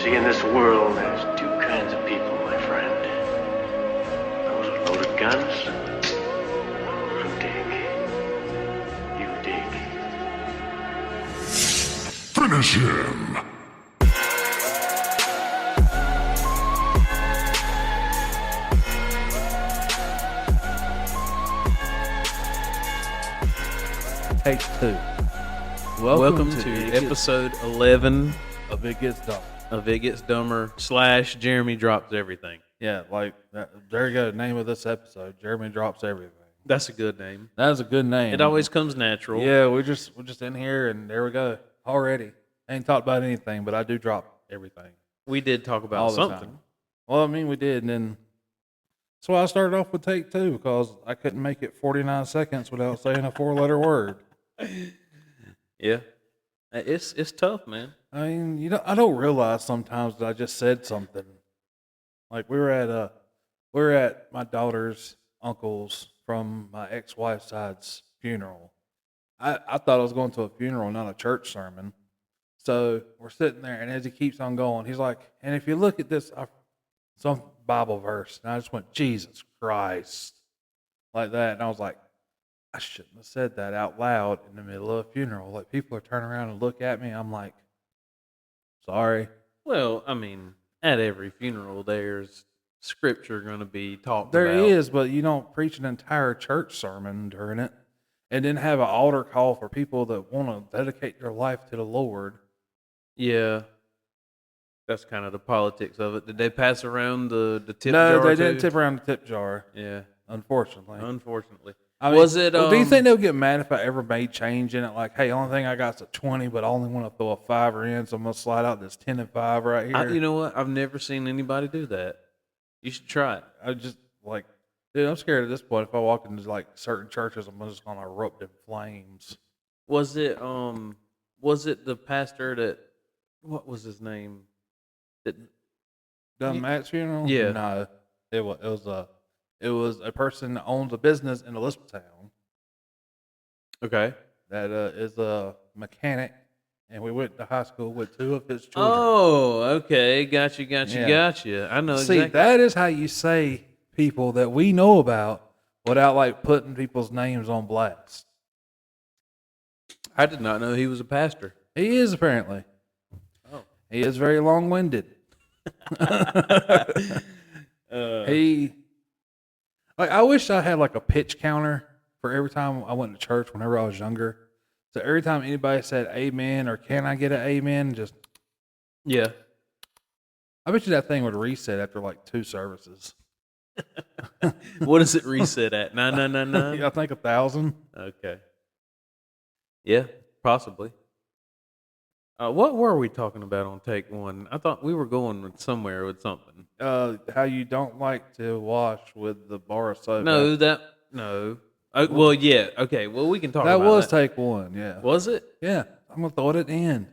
See, in this world, there's two kinds of people, my friend. Those with loaded guns, those who dig. You dig. Finish him! Take two. Welcome to episode 11 of It Gets Dumb. of It Gets Dumber / Jeremy Drops Everything. Yeah, like that, there you go. Name of this episode: Jeremy Drops Everything. That's a good name. That is a good name. It always comes natural. Yeah, we're just in here, and there we go. Already ain't talked about anything, but I do drop everything We did talk all about the something. time. Well, I mean, we did, and then that's why I started off with take two, because I couldn't make it 49 seconds without saying a 4-letter word. Yeah. It's tough, man. I mean, I don't realize sometimes that I just said something. Like we were at my daughter's uncle's from my ex-wife's side's funeral. I thought I was going to a funeral, not a church sermon. So we're sitting there, and as he keeps on going, he's like, and if you look at this, some Bible verse, and I just went, Jesus Christ, like that. And I was like, I shouldn't have said that out loud in the middle of a funeral. Like, people are turning around and look at me. I'm like, sorry. Well, I mean, at every funeral, there's scripture going to be talked There about. is, but you don't preach an entire church sermon during it and then have an altar call for people that want to dedicate their life to the Lord. Yeah. That's kind of the politics of it. Did they pass around the tip No, jar they too? didn't tip around the tip jar, Yeah. unfortunately. Unfortunately. I mean, Was it? well, do you think they'll get mad if I ever made change in it? Like, hey, only thing I got is a 20, but I only want to throw a 5 in, so I'm going to slide out this 10 and 5 right here. You know what? I've never seen anybody do that. You should try it. I just, like, dude, I'm scared at this point. If I walk into, like, certain churches, I'm just going to erupt in flames. Was it the pastor that, what was his name? That Done Matt's funeral? Yeah. No, it was a person that owns a business in Elizabethtown Okay. that is a mechanic, and we went to high school with 2 of his children. Oh, okay. Gotcha. Yeah. I know See, exactly. that is how you say people that we know about without, like, putting people's names on blast. I did not know he was a pastor. He is, apparently. Oh. He is very long-winded. I wish I had like a pitch counter for every time I went to church whenever I was younger. So every time anybody said amen or can I get an amen, just, Yeah. I bet you that thing would reset after like 2 services. What does it reset at? 9999? I think 1,000. Okay. Yeah, possibly. What were we talking about on take one? I thought we were going somewhere with something. How you don't like to wash with the bar of soap. No. Well, yeah. Okay. Well, we can talk That about was that. take 1, yeah. Was it? Yeah, I'm going to throw it at the end.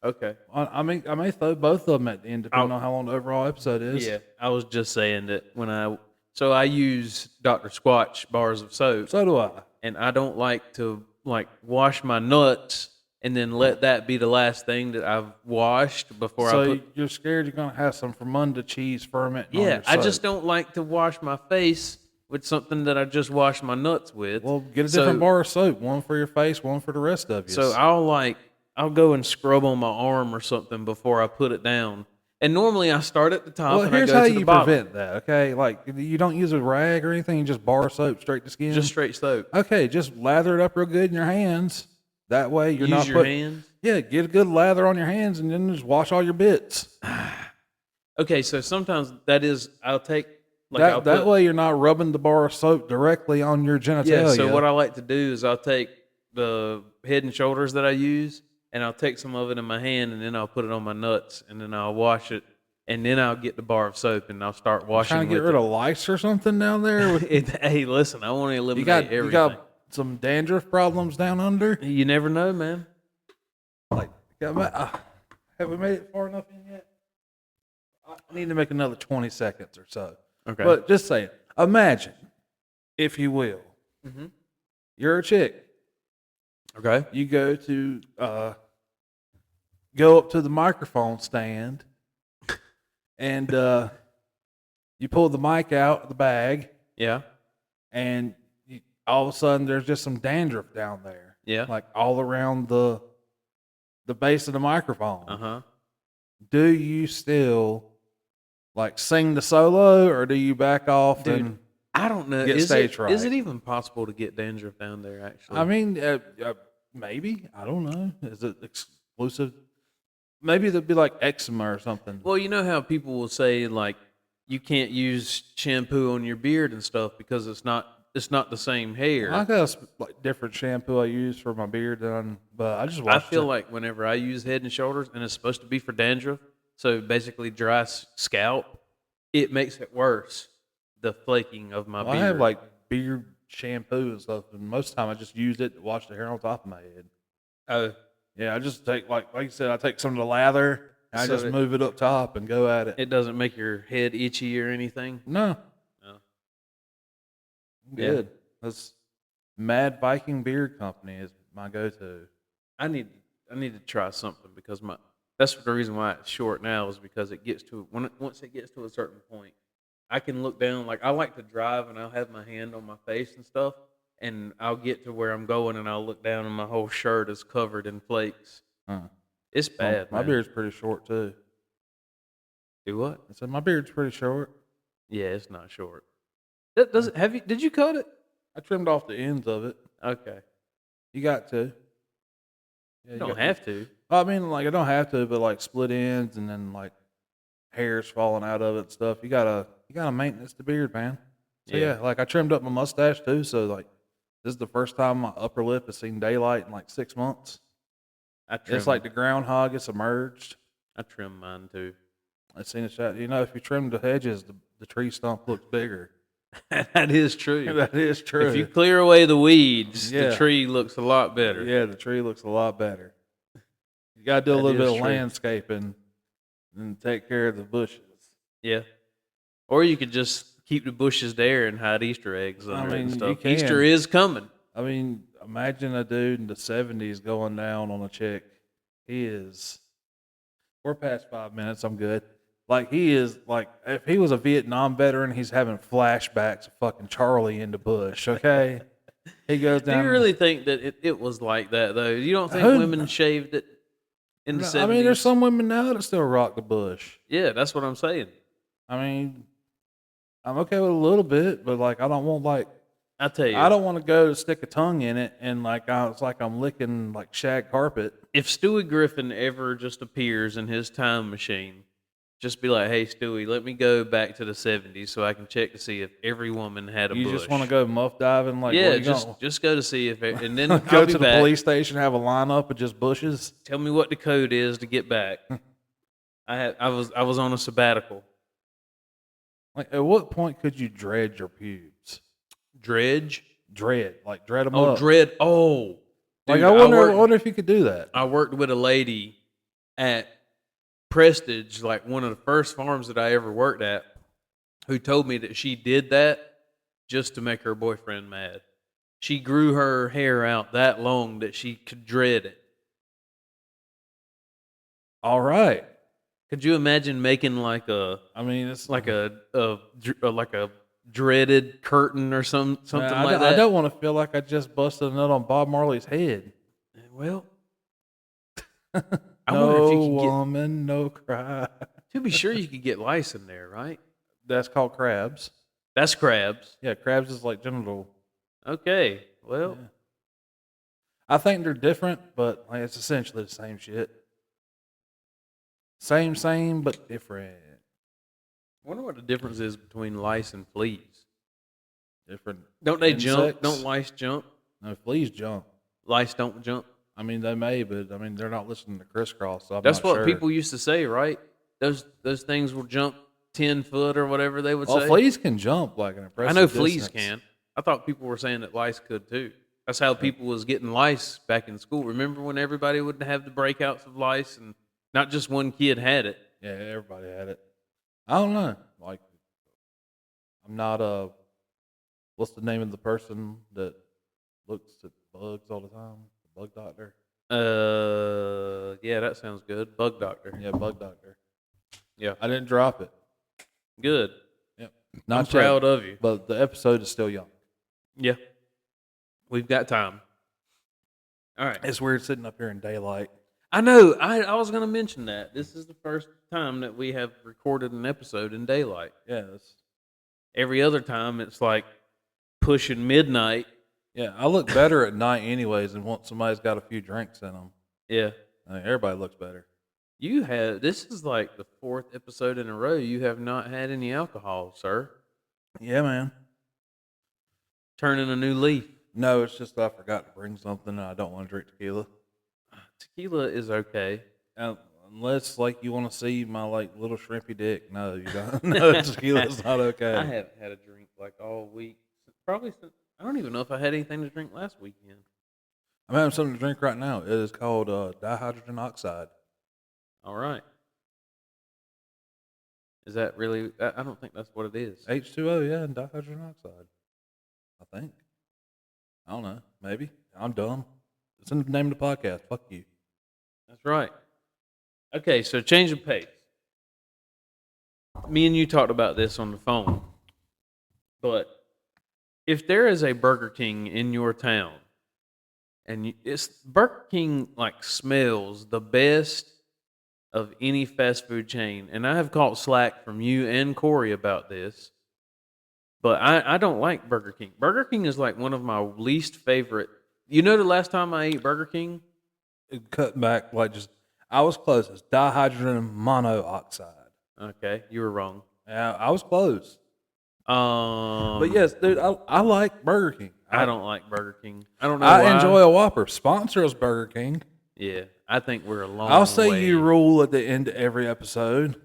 Okay. I may throw both of them at the end depending on how long the overall episode is. Yeah. I was just saying that I use Dr. Squatch bars of soap, So do I. and I don't like to wash my nuts and then let that be the last thing that I've washed before I put. You're scared you're going to have some Fermunda cheese fermenting on Yeah, your I soap. just don't like to wash my face with something that I just washed my nuts with. Well, get a different bar of soap, one for your face, one for the rest of you. So I'll go and scrub on my arm or something before I put it down. And normally I start at the top well, and here's I go how to the you bottom. prevent that, okay? Like, you don't use a rag or anything, you just bar soap straight to skin. Just straight soap. Okay, just lather it up real good in your hands. That way you're Use not your hands. Yeah, get a good lather on your hands and then just wash all your bits. Okay, so sometimes I'll take That way you're not rubbing the bar of soap directly on your genitalia. Yeah, so what I like to do is I'll take the Head and Shoulders that I use and I'll take some of it in my hand and then I'll put it on my nuts and then I'll wash it and then I'll get the bar of soap and I'll start washing trying to get with rid of lice or something down there? Hey, listen, I want to eliminate everything. You got some dandruff problems down under? You never know, man. Have we made it far enough in yet? I need to make another 20 seconds or so. Okay. But just saying, imagine, if you will, you're a chick. Okay. You go up to the microphone stand and you pull the mic out of the bag, Yeah. and all of a sudden there's just some dandruff down there, Yeah. like all around the base of the microphone. Uh-huh. Do you still like sing the solo, or do you back off Dude, and I don't know. get stage right? Is it even possible to get dandruff down there, actually? I mean, maybe. I don't know. Is it exclusive? Maybe there'd be like eczema or something. Well, you know how people will say, like, you can't use shampoo on your beard and stuff because it's not the same hair. I got a like different shampoo I use for my beard, but I just I wash feel it. like whenever I use Head and Shoulders, and it's supposed to be for dandruff, so basically dry scalp, it makes it worse, the flaking of my beard. I have like beard shampoo and stuff, and most of the time I just use it to wash the hair on top of my head. Oh, Yeah, I just take like you said, I take some of the lather, and I So just move it up top and go at it. it doesn't make your head itchy or anything? No, No. good. That's Mad Viking Beard Company is my go-to. I need to try something because that's the reason why it's short now is because it gets to once it gets to a certain point, I can look down. Like I like to drive and I'll have my hand on my face and stuff, and I'll get to where I'm going and I'll look down and my whole shirt is covered in flakes. Huh. It's bad. My man. beard's pretty short too. Do what? I said my beard's pretty short. Yeah, it's not short. Does it? Did you cut it? I trimmed off the ends of it. Okay. You got to. Yeah, You don't have to. I mean, like I don't have to, but like split ends and then like hairs falling out of it and stuff. You gotta maintenance the beard, man. So Yeah. yeah, like I trimmed up my mustache too. So like this is the first time my upper lip has seen daylight in like 6 months. It's like the groundhog has emerged. I trim mine too. I've seen a shot. You know, if you trim the hedges, the tree stump looks bigger. That is true. That is true. If you clear away the weeds, Yeah. the tree looks a lot better. Yeah, the tree looks a lot better. You got to do a That little bit is of true. landscaping and take care of the bushes. Yeah. Or you could just keep the bushes there and hide Easter eggs under it and mean, stuff. you can. Easter is coming. I mean, imagine a dude in the 70s going down on a chick. We're past 5 minutes. I'm good. Like, he is, like, if he was a Vietnam veteran, he's having flashbacks of fucking Charlie in the bush, okay? He goes Do down. you really think that it was like that, though? You don't think Who- women shaved it in the 70s? I mean, there's some women now that still rock the bush. Yeah, that's what I'm saying. I mean, I'm okay with a little bit, but, like, I don't want, like, I tell you, I don't want to go to stick a tongue in it and, like, it's like I'm licking, like, shag carpet. if Stewie Griffin ever just appears in his time machine, just be like, hey, Stewie, let me go back to the 70s so I can check to see if every woman had a You bush. just want to go muff diving? Like, yeah, what, you gonna just go to see if, and then go I'll be to the back. police station, have a lineup of just bushes? Tell me what the code is to get back. I was on a sabbatical. Like, at what point could you dredge your pubes? Dredge? Dread them Oh, up. dread. Oh. Like, Dude, I worked- wonder if you could do that. I worked with a lady at Prestige, like one of the first farms that I ever worked at, who told me that she did that just to make her boyfriend mad. She grew her hair out that long that she could dread it. All right. Could you imagine making like a I mean, it's like a dreaded curtain or something I like that? I don't want to feel like I just busted a nut on Bob Marley's head. Well, I No wonder if you could get. woman, no cry. To be sure, you could get lice in there, right? That's called crabs. That's crabs. Yeah, crabs is like genital. Okay. Well, Yeah. I think they're different, but like, it's essentially the same shit. Same, but different. I wonder what the difference is between lice and fleas. Different. Don't they jump? Insects. Don't lice jump? No, fleas jump. Lice don't jump. I mean, they may, but I mean, they're not listening to crisscross. So I'm That's not what sure. people used to say, right? Those things will jump 10 foot or whatever they would Well, say. fleas can jump like an I impressive know fleas distance. can. I thought people were saying that lice could too. That's how people was getting lice back in school. Remember when everybody would have the breakouts of lice and not just one kid had it? Yeah, everybody had it. I don't know. Like, I'm not what's the name of the person that looks at bugs all the time? The bug doctor. Yeah, that sounds good. Bug doctor. Yeah, bug doctor. Yeah. I didn't drop it. Good. Yep. I'm Not proud yet, of you. but the episode is still young. Yeah. We've got time. All right. It's weird sitting up here in daylight. I know. I was going to mention that. This is the first time that we have recorded an episode in daylight. Yeah, Every other time, it's like pushing midnight. yeah. I look better at night, anyways, and once somebody's got a few drinks in them, Yeah. I mean, everybody looks better. This is like the 4th episode in a row you have not had any alcohol, sir. Yeah, man. Turning a new leaf. No, it's just I forgot to bring something, and I don't want to drink tequila. Tequila is okay. Unless, like, you want to see my, like, little shrimpy dick. No, you don't. No, tequila's not okay. I haven't had a drink like all week. Probably since, I don't even know if I had anything to drink last weekend. I'm having something to drink right now. It is called dihydrogen oxide. All right. Is that really? I don't think that's what it is. H2O, yeah, and dihydrogen oxide. I think. I don't know. Maybe. I'm dumb. It's in the name of the podcast. Fuck you. That's right. Okay, so change of pace. Me and you talked about this on the phone. But if there is a Burger King in your town, and it's Burger King like smells the best of any fast food chain, and I have caught slack from you and Corey about this, but I don't like Burger King. Burger King is like one of my least favorite. You know, the last time I ate Burger King, It cut back, like, just, I was close. It's dihydrogen monoxide. okay, you were wrong. Yeah, I was close. But But yes, dude, I like Burger King. I don't like Burger King. I don't know. I why. enjoy a Whopper. Sponsor us, Burger King. Yeah, I think we're a long. I'll say way. you rule at the end of every episode.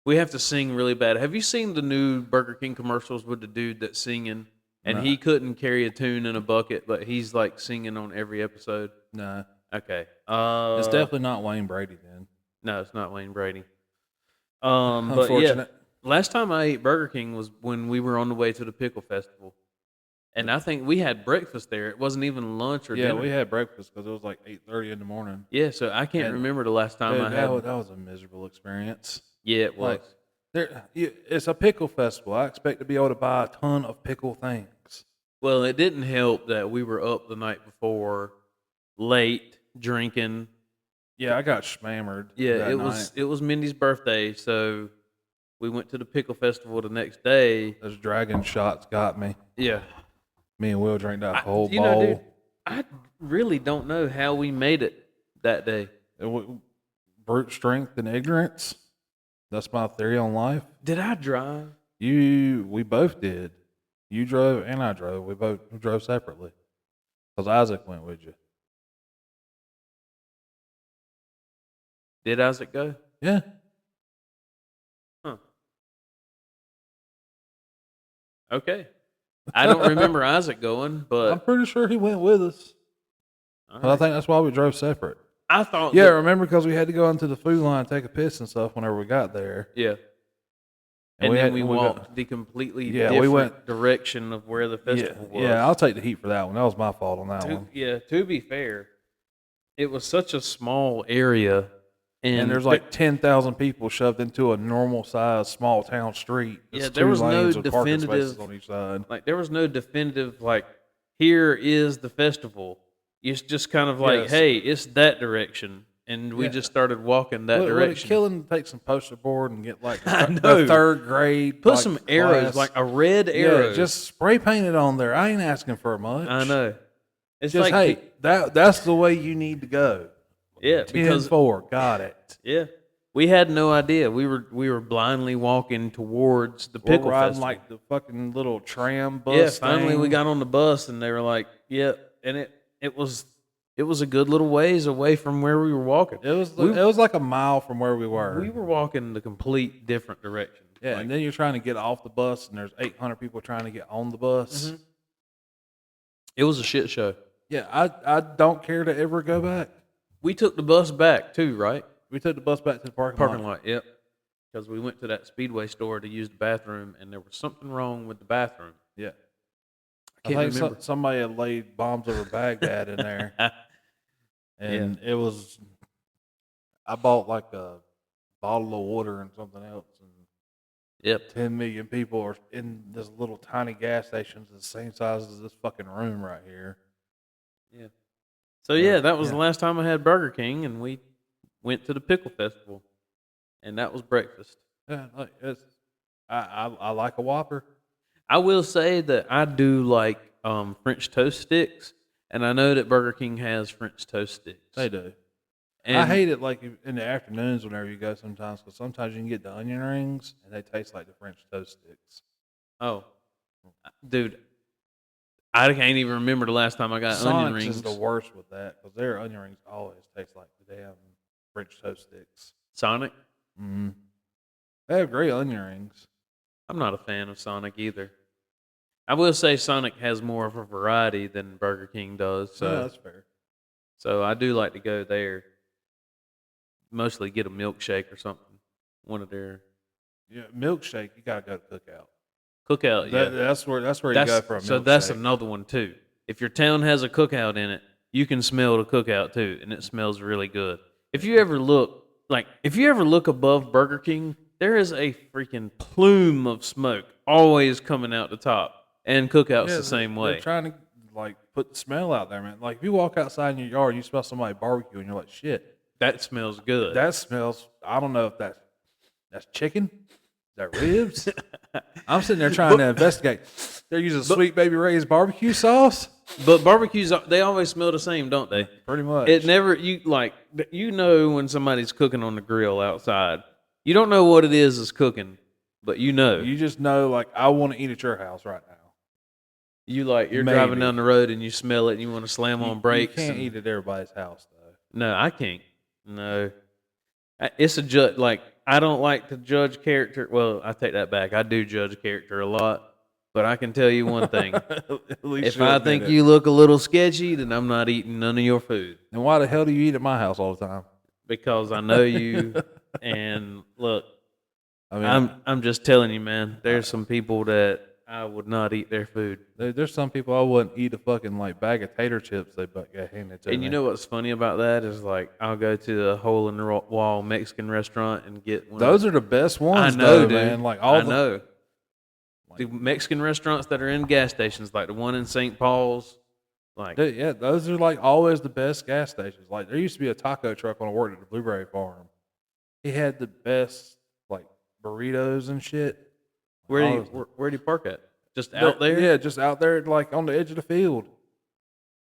We have to sing really bad. Have you seen the new Burger King commercials with the dude that's singing, and No. he couldn't carry a tune in a bucket, but he's like singing on every episode? No, Okay. it's definitely not Wayne Brady then. No, it's not Wayne Brady. But yeah, Unfortunate. last time I ate Burger King was when we were on the way to the Pickle Festival, and I think we had breakfast there. It wasn't even lunch or Yeah, dinner. we had breakfast because it was like 8:30 in the morning. Yeah, so I can't And- remember the last time Dude, I had. that was a miserable experience. Yeah, it was. Like, it's a pickle festival. I expect to be able to buy a ton of pickle things. Well, it didn't help that we were up the night before, late drinking. Yeah, I got schmammered. Yeah, that it was Mindy's birthday, so we went to the Pickle Festival the next day. Those dragon shots got me. Yeah, Me and Will drank that whole you bowl. know, dude, I really don't know how we made it that day. Brute strength and ignorance. That's my theory on life. Did I drive? We both did. You drove and I drove. We both drove separately. Because Isaac went with you. Did Isaac go? Yeah. Huh. Okay. I don't remember Isaac going, I'm but pretty sure he went with us. But I think that's why we drove separate. I thought. Yeah, that- remember because we had to go into the food line and take a piss and stuff whenever we got there. yeah. And And we then had- we we walked got- the completely Yeah, different we went- direction of where the festival was. Yeah, I'll take the heat for that one. That was my fault on that one. To be fair, it was such a small area, And there's like 10,000 people shoved into a normal size small town street. Yeah, It's there two was no lanes with parking spaces definitive- on each side. like there was no definitive like here is the festival. It's just kind of like, Yes. hey, it's that direction, and we Yeah. just started walking that Would it direction. killing to take some poster board and get like I the know. third grade? Put like, some arrows, class? like a red arrow. Yeah, just spray paint it on there. I ain't asking for much. I know. It's Just like hey, that's the way you need to go. yeah, 10-4, because got it. yeah, we had no idea. We were blindly walking towards the We're pickle riding festival. like the fucking little tram bus. Yeah, finally we thing. got on the bus and they were like, "Yeah," and it was a good little ways away from where we were walking. It was like a mile from where we were. We were walking the complete different direction. Yeah, Like, and then you're trying to get off the bus, and there's 800 people trying to get on the bus. Mhm. It was a shit show. Yeah, I don't care to ever go back. We took the bus back too, right? We took the bus back to the parking Parking lot. lot, yep. Because we went to that Speedway store to use the bathroom, and there was something wrong with the bathroom. Yeah, I can't I think remember. somebody had laid bombs over Baghdad in there, and it was. I bought like a bottle of water and something else. And Yep. 10 million people are in this little tiny gas station the same size as this fucking room right here. Yeah. So that was the last time I had Burger King, and we went to the Pickle Festival, and that was breakfast. Yeah, like I like a Whopper. I will say that I do like French toast sticks, and I know that Burger King has French toast sticks. They do. And I hate it like in the afternoons whenever you go sometimes, because sometimes you can get the onion rings and they taste like the French toast sticks. Oh, dude, I can't even remember the last time I got onion Sonic's rings. is the worst with that because their onion rings always taste like the damn French toast sticks. Sonic? Mm-hmm. They have great onion rings. I'm not a fan of Sonic either. I will say Sonic has more of a variety than Burger King does. So, Yeah, that's fair. So I do like to go there. Mostly get a milkshake or something. One of their Milkshake. You gotta go to Cookout. Cookout. Yeah, That's where you go for a milkshake. So that's another one too. If your town has a cookout in it, you can smell the cookout too, and it smells really good. If you ever look above Burger King, there is a freaking plume of smoke always coming out the top, and Cookout's the same way. They're trying to put the smell out there, man. Like if you walk outside in your yard, and you smell somebody barbecue, and you're like, shit, that smells good. That smells. I don't know if that's chicken. Is that ribs? I'm sitting there trying to investigate. They're using Sweet Baby Ray's barbecue sauce. But barbecues, they always smell the same, don't they? Pretty much. It never, you know when somebody's cooking on the grill outside. You don't know what it is cooking, but you know. You just know, like, I want to eat at your house right now. You're driving down the road and you smell it and you want to slam on brakes. You can't eat at everybody's house, though. No, I can't. No. It's a judge, I don't like to judge character. Well, I take that back. I do judge character a lot. But I can tell you one thing. If I think you look a little sketchy, then I'm not eating none of your food. And why the hell do you eat at my house all the time? Because I know you. And look, I mean, I'm just telling you, man. There's some people that I would not eat their food. There's some people I wouldn't eat a fucking bag of tater chips they get handed to me. And you know what's funny about that is I'll go to a hole in the wall Mexican restaurant and get one. Those are the best ones. I know, dude. Man. I know. The Mexican restaurants that are in gas stations, like the one in St. Paul's, Dude, yeah, those are always the best gas stations. Like there used to be a taco truck when I worked at the Blueberry Farm. He had the best burritos and shit. Where do you park at? Just out there? Yeah, just out there, on the edge of the field.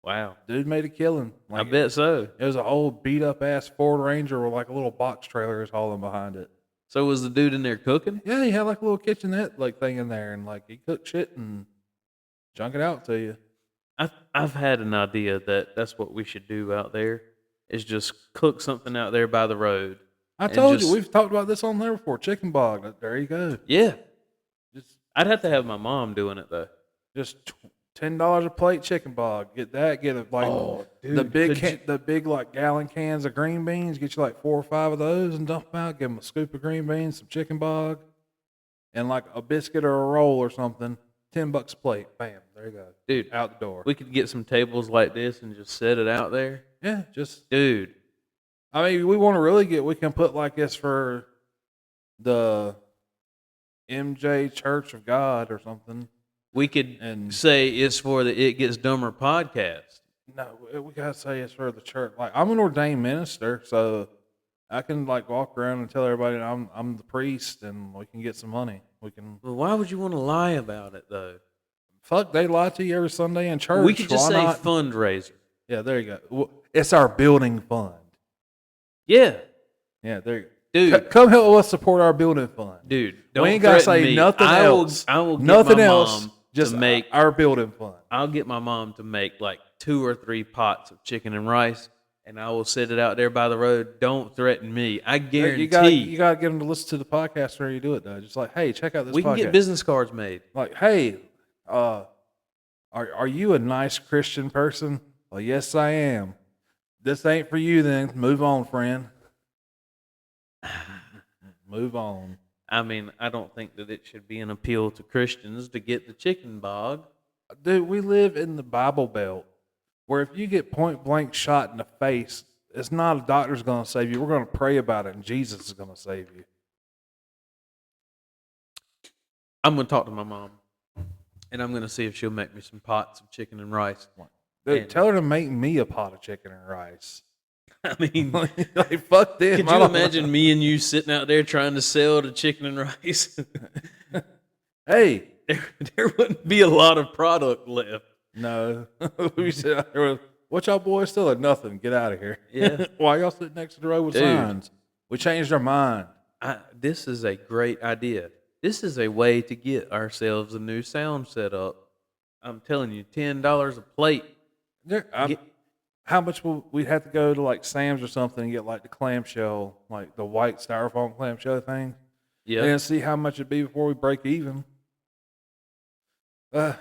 Wow, dude made a killing. I bet so. It was an old beat up ass Ford Ranger with a little box trailer is hauling behind it. So was the dude in there cooking? Yeah, he had a little kitchenette thing in there, and he cooked shit and junk it out to you. I've had an idea that's what we should do out there is just cook something out there by the road. I told you we've talked about this on there before. Chicken bog. There you go. Yeah, I'd have to have my mom doing it though. Just $10 a plate chicken bog. Get that. Get the big gallon cans of green beans. Get you 4 or 5 of those and dump them out. Give them a scoop of green beans, some chicken bog, and a biscuit or a roll or something. $10 a plate. Bam. There you go, dude. Out the door. We could get some tables like this and just set it out there. Yeah, dude. I mean, we want to really we can put this for the MJ Church of God or something. We could say it's for the It Gets Dumber podcast. No, we gotta say it's for the church. I'm an ordained minister, so I can walk around and tell everybody I'm the priest, and we can get some money. We can. Well, why would you want to lie about it though? Fuck, they lie to you every Sunday in church. We could just say fundraiser. Yeah, there you go. It's our building fund. Yeah. Yeah, there you go. Dude, come help us support our building fund. Dude, we ain't gotta say nothing else. I will get nothing my else. Mom just to make our building fund. I'll get my mom to make 2 or 3 pots of chicken and rice, and I will set it out there by the road. Don't threaten me. I guarantee. You gotta get them to listen to the podcast where you do it though. Just hey, check out this. We can get business cards made. Hey, are you a nice Christian person? Well, yes, I am. This ain't for you then. Move on, friend. Move on. I mean, I don't think that it should be an appeal to Christians to get the chicken bog. Dude, we live in the Bible Belt where if you get point blank shot in the face it's not a doctor's going to save you. We're going to pray about it, and Jesus is going to save you. I'm going to talk to my mom, and I'm going to see if she'll make me some pots of chicken and rice. Dude, And- tell her to make me a pot of chicken and rice. I mean, Like, fuck this. could you imagine me and you sitting out there trying to sell the chicken and rice? Hey. there wouldn't be a lot of product left. No. We sit out there with, what y'all boys still at nothing. Get out of here. Yeah. Why y'all sitting next to the road with Dude. signs? We changed our mind. This is a great idea. This is a way to get ourselves a new sound set up. I'm telling you, $10 a plate. How much will we have to go to like Sam's or something and get like the clamshell, like the white styrofoam clamshell thing? Yeah. And see how much it'd be before we break even. You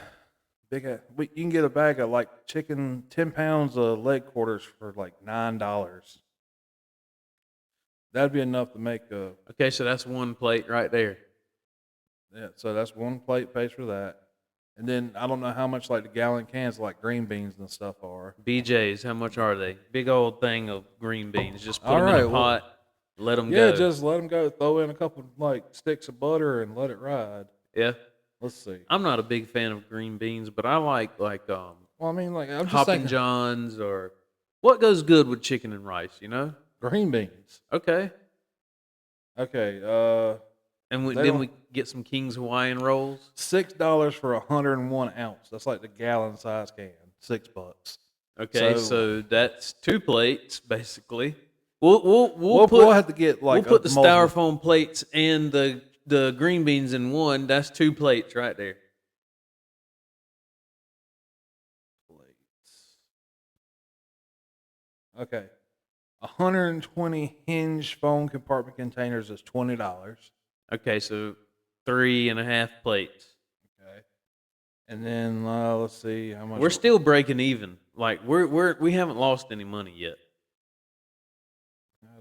can get a bag of like chicken, 10 pounds of leg quarters for like $9. That'd be enough to make a. Okay, so that's one plate right there. Yeah, so that's one plate pays for that. And then I don't know how much like the gallon cans of like green beans and stuff are. BJ's, how much are they? Big old thing of green beans. Just put All them in a right, well, pot, let them Yeah, go. just let them go. Throw in a couple like sticks of butter and let it ride. Yeah. Let's see. I'm not a big fan of green beans, but I like Well, I mean, like I'm just Hoppin' thinking Johns or what goes good with chicken and rice, you know? green beans. Okay. Okay, And They then don't- we get some King's Hawaiian rolls. $6 for 101 ounce. That's like the gallon size can. $6. Okay, So- so that's 2 plates basically. We'll We'll have to get like we'll put the a multiple- styrofoam plates and the green beans in one. That's 2 plates right there. plates. Okay, 120 hinge foam compartment containers is $20. Okay, so 3.5 plates. Okay, and then let's see how much We're still breaking even. Like we haven't lost any money yet.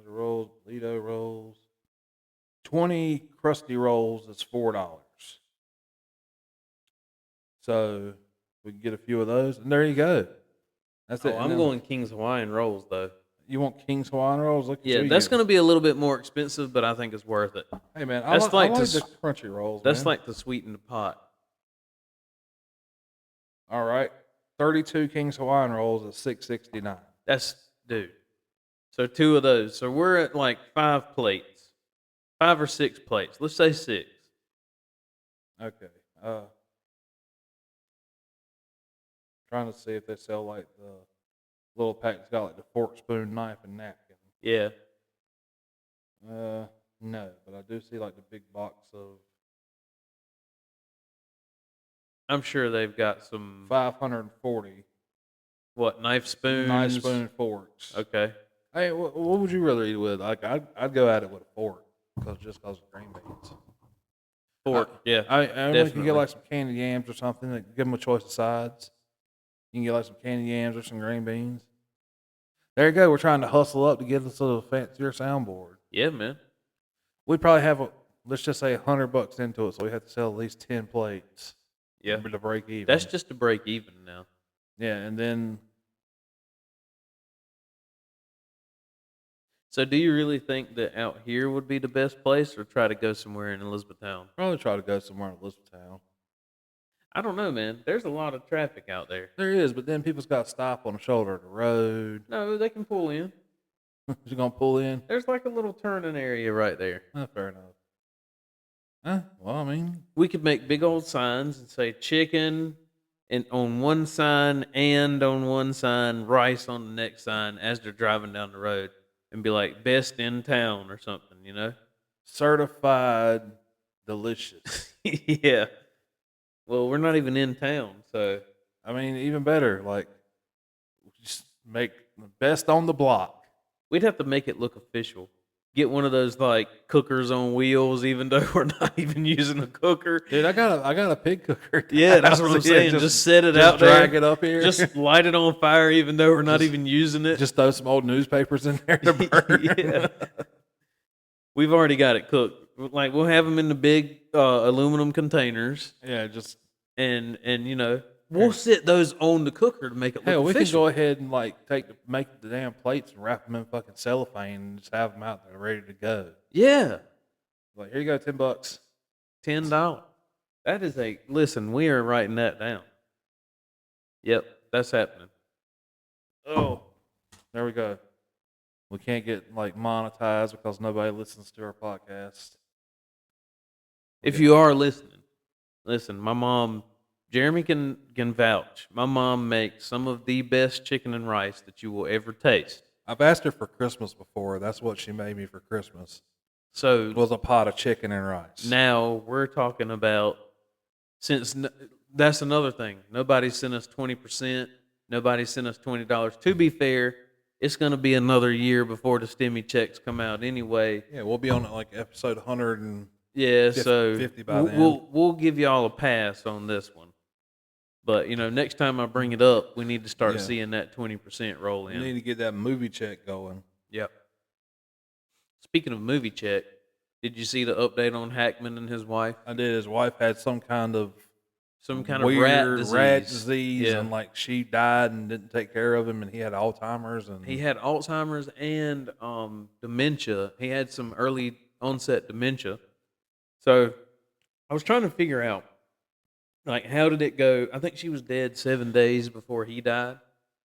rolls, Lido rolls. 20 crusty rolls is $4. So we can get a few of those, and there you go. That's it. Oh, And I'm then- going King's Hawaiian rolls though. You want King's Hawaiian rolls? Look at Yeah, you. that's going to be a little bit more expensive, but I think it's worth it. Hey man, that's I like like to the crunchy rolls. That's man. like to sweeten the pot. All right, 32 King's Hawaiian rolls is $6.69. That's dude. So 2 of those. So we're at like 5 plates, 5 or 6 plates. Let's say 6. Okay. Trying to see if they sell like the little pack that's got like the fork, spoon, knife, and napkin. Yeah. No, but I do see like the big box of I'm sure they've got some 540 what knife spoons. knife, spoon, forks. Okay. Hey, what would you rather eat with? Like, I'd go at it with a fork, just because of green beans. Fork. Yeah. I you can definitely. get like some candied yams or something. Give them a choice of sides. You can get like some candied yams or some green beans. There you go. We're trying to hustle up to get us a fancier soundboard. Yeah, man. We'd probably have let's just say $100 into it, so we have to sell at least 10 plates. Yeah. To break even. That's just to break even now. Yeah, and then So do you really think that out here would be the best place or try to go somewhere in Elizabethtown? probably try to go somewhere in Elizabethtown. I don't know, man. There's a lot of traffic out there. There is, but then people's got to stop on the shoulder of the road. No, they can pull in. You gonna pull in? There's like a little turning area right there. Fair enough. Well, I mean, We could make big old signs and say chicken and on one sign and on one sign, rice on the next sign as they're driving down the road and be like best in town or something, you know? certified delicious. Yeah. Well, we're not even in town, so I mean, even better. Like, just make the best on the block. we'd have to make it look official. Get one of those like cookers on wheels, even though we're not even using a cooker. Dude, I got a pig cooker. Yeah, that's what I'm saying. Just set it just out drag there. it up here. Just light it on fire, even though we're not even using it. just throw some old newspapers in there to burn. Yeah. We've already got it cooked. Like we'll have them in the big aluminum containers, Yeah, just and you know we'll set those on the cooker to make it look Hell, we can official. go ahead and like make the damn plates and wrap them in fucking cellophane and just have them out there ready to go. Yeah, Like, here you go, $10. $10. That is listen. We are writing that down. Yep, that's happening. Oh, there we go. We can't get like monetized because nobody listens to our podcast. If you are listening, listen. My mom, Jeremy can vouch. My mom makes some of the best chicken and rice that you will ever taste. I've asked her for Christmas before. That's what she made me for Christmas. So Was a pot of chicken and rice. now we're talking about that's another thing. Nobody sent us 20%. Nobody sent us $20. To be fair, it's going to be another year before the stimmy checks come out anyway. Yeah, we'll be on like episode 100 and Yeah, 50, so 50 by then. we'll give y'all a pass on this one. But next time I bring it up, we need to start seeing that 20% roll we in. need to get that movie check going. Yep. Speaking of movie check, did you see the update on Hackman and his wife? I did. His wife had some kind of Weird rat rat disease, Yeah. and like she died and didn't take care of him, and he had Alzheimer's, and He had Alzheimer's and dementia. He had some early onset dementia. So I was trying to figure out, like, how did it go? I think she was dead 7 days before he died.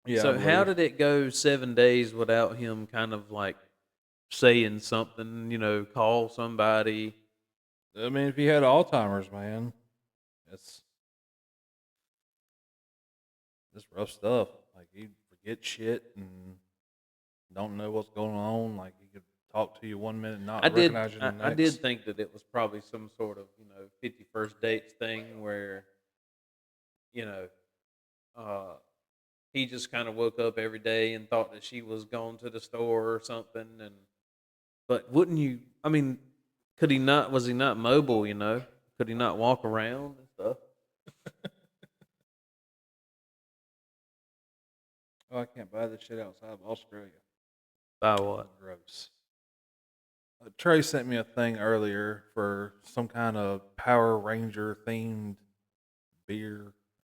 yeah. So I how believe. did it go 7 days without him kind of like saying something, call somebody? I mean, if he had Alzheimer's, man, it's rough stuff. Like, he forget shit and don't know what's going on. Like, he could talk to you 1 minute and not recognize you the next. I did think that it was probably some sort of 51st dates thing where he just kind of woke up every day and thought that she was going to the store or something. But wouldn't you? I mean, could he not? Was he not mobile? Could he not walk around and stuff? Oh, I can't buy this shit outside of Australia. By what? Gross. Trey sent me a thing earlier for some kind of Power Ranger themed beer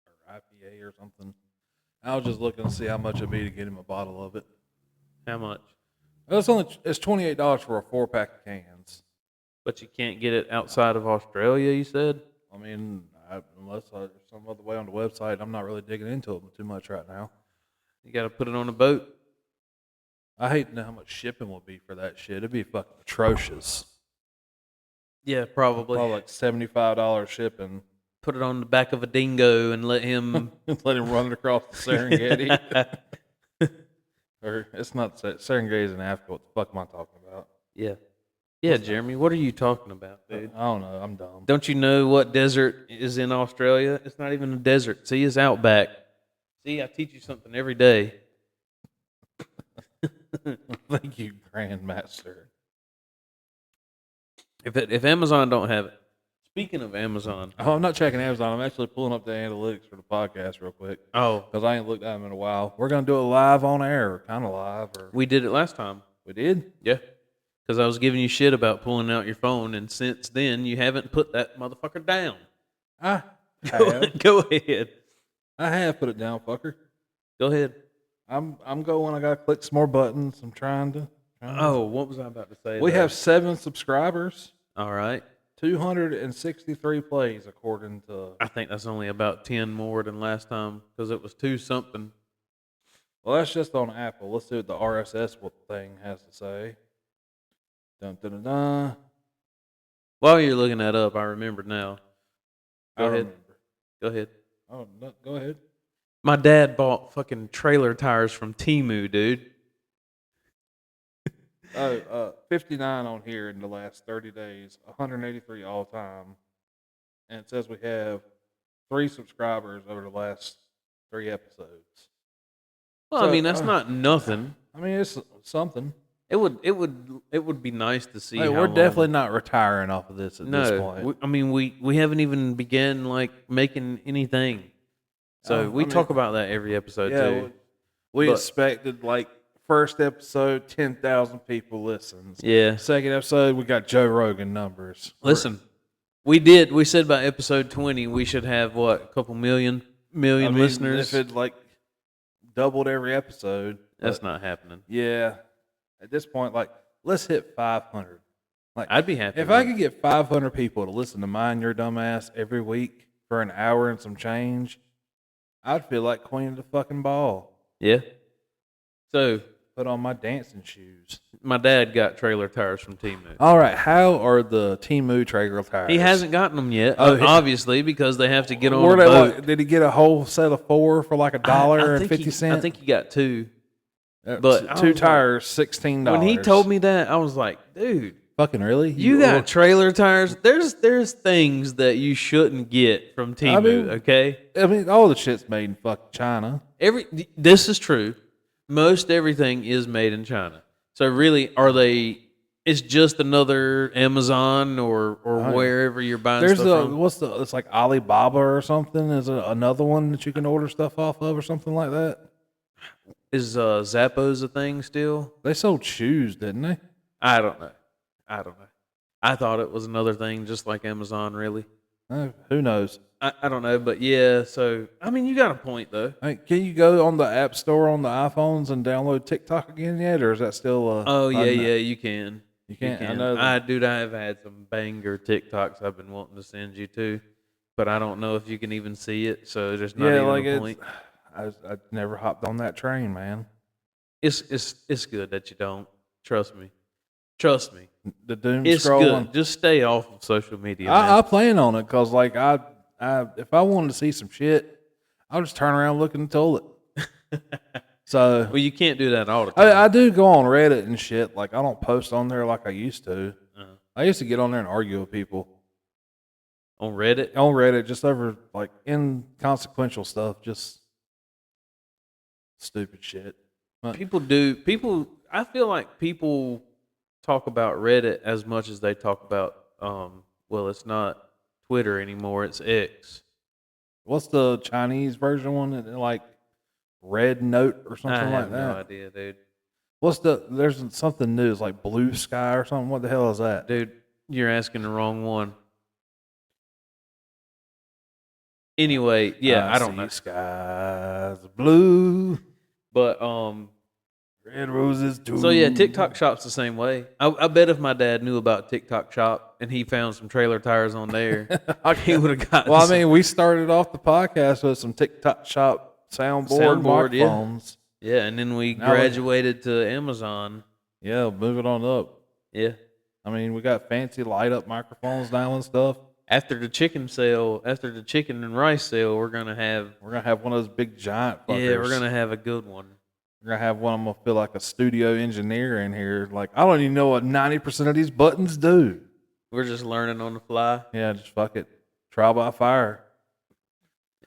or IPA or something. I was just looking to see how much it'd be to get him a bottle of it. How much? Well, it's $28 for a 4-pack of cans. But you can't get it outside of Australia. You said. I mean, unless there's some other way on the website, I'm not really digging into it too much right now. You got to put it on a boat. I hate to know how much shipping will be for that shit. It'd be fucking atrocious. Yeah, probably. Probably like $75 shipping. Put it on the back of a dingo and let him. Let him run it across the Serengeti. Or it's not Serengeti's in Africa. What the fuck am I talking about? Yeah. Yeah, Jeremy, what are you talking about, dude? I don't know. I'm dumb. Don't you know what desert is in Australia? It's not even a desert. See, it's outback. See, I teach you something every day. Thank you, Grandmaster. If Amazon don't have it. Speaking of Amazon. Oh, I'm not checking Amazon. I'm actually pulling up the analytics for the podcast real quick Oh, because I ain't looked at them in a while. We're gonna do it live on air, kind of live. Or we did it last time. we did. Yeah. Because I was giving you shit about pulling out your phone, and since then, you haven't put that motherfucker down. I have. Go ahead. I have put it down, fucker. Go ahead. I'm going. I gotta click some more buttons. I'm trying to. Oh, what was I about to say? We there? have 7 subscribers, All right. 263 plays according to. I think that's only about 10 more than last time because it was 2 something. Well, that's just on Apple. Let's see what the RSS thing has to say. Dun, dun, dun, dun. While you're looking that up, I remembered now. Go ahead. Remember. Go ahead. Oh, no, go ahead. My dad bought fucking trailer tires from Temu, dude. 59 on here in the last 30 days, 183 all time. And it says we have 3 subscribers over the last 3 episodes. Well, So, I mean, that's not nothing. I mean, it's something. It would be nice to see. Hey, how we're long- definitely not retiring off of this at this point. we haven't even begun like making anything. So we talk about that every episode too. we But- expected like first episode 10,000 people listens. Yeah. Second episode we got Joe Rogan numbers. Listen, we said by episode 20 we should have what, a couple million. million listeners. If it like doubled every episode, That's but not happening. yeah. At this point, like, let's hit 500. Like, I'd be happy if with I it. could get 500 people to listen to Mind Your Dumbass every week for an hour and some change, I'd feel like queen of the fucking ball. Yeah. So Put on my dancing shoes. my dad got trailer tires from Temu. All right, how are the Temu trailer tires? He hasn't gotten them yet, Oh, obviously, because they have to get on Were a they boat. like, did he get a whole set of 4 for like $1.50? I think he got 2. But but I 2 was like- tires, $16. When he told me that, I was like, dude, fucking really, you got trailer tires. There's things that you shouldn't get from Temu, mean- okay? I mean, all the shit's made in fucking China. This is true. Most everything is made in China. So really, are they? It's just another Amazon or wherever you're buying There's stuff from. it's like Alibaba or something. Is it another one that you can order stuff off of or something like that? Is Zappos a thing still? They sold shoes, didn't they? I don't know. I thought it was another thing, just like Amazon. Really, Who knows? I don't know, but yeah. So I mean, you got a point though. I mean, can you go on the App Store on the iPhones and download TikTok again yet, or is that still? Oh yeah, you can. You can't. You I can. know. I have had some banger TikToks I've been wanting to send you to, but I don't know if you can even see it. So there's not even a point. I never hopped on that train, man. It's good that you don't. Trust me. Trust me. The doom It's scrolling. good. Just stay off of social media. I man. plan on it because, like, I if I wanted to see some shit, I'll just turn around, look in the toilet. So Well, you can't do that all the time. I do go on Reddit and shit. Like, I don't post on there like I used to. Uh-huh. I used to get on there and argue with people On Reddit? on Reddit just over like inconsequential stuff, just stupid shit. But I feel like people talk about Reddit as much as they talk about, well, it's not Twitter anymore, it's X. what's the Chinese version one that like Red Note or I something have like that? no idea, dude. There's something new. It's like Blue Sky or something. What the hell is that? Dude, you're asking the wrong one. Anyway, yeah, I don't see know. Skies blue, But red roses too. so yeah, TikTok Shop's the same way. I bet if my dad knew about TikTok Shop and he found some trailer tires on there, he would have gotten Well, I some- mean, we started off the podcast with some TikTok Shop soundboard yeah. microphones. Yeah, and then we Now we- graduated to Amazon. Yeah, moving on up. Yeah. I mean, we got fancy light up microphones now and stuff. After the chicken and rice sale, we're gonna have We're gonna have one of those big giant fuckers. yeah, we're gonna have a good one. We're gonna have one. I'm gonna feel like a studio engineer in here. Like, I don't even know what 90% of these buttons do. We're just learning on the fly. Yeah, just fuck it. Trial by fire.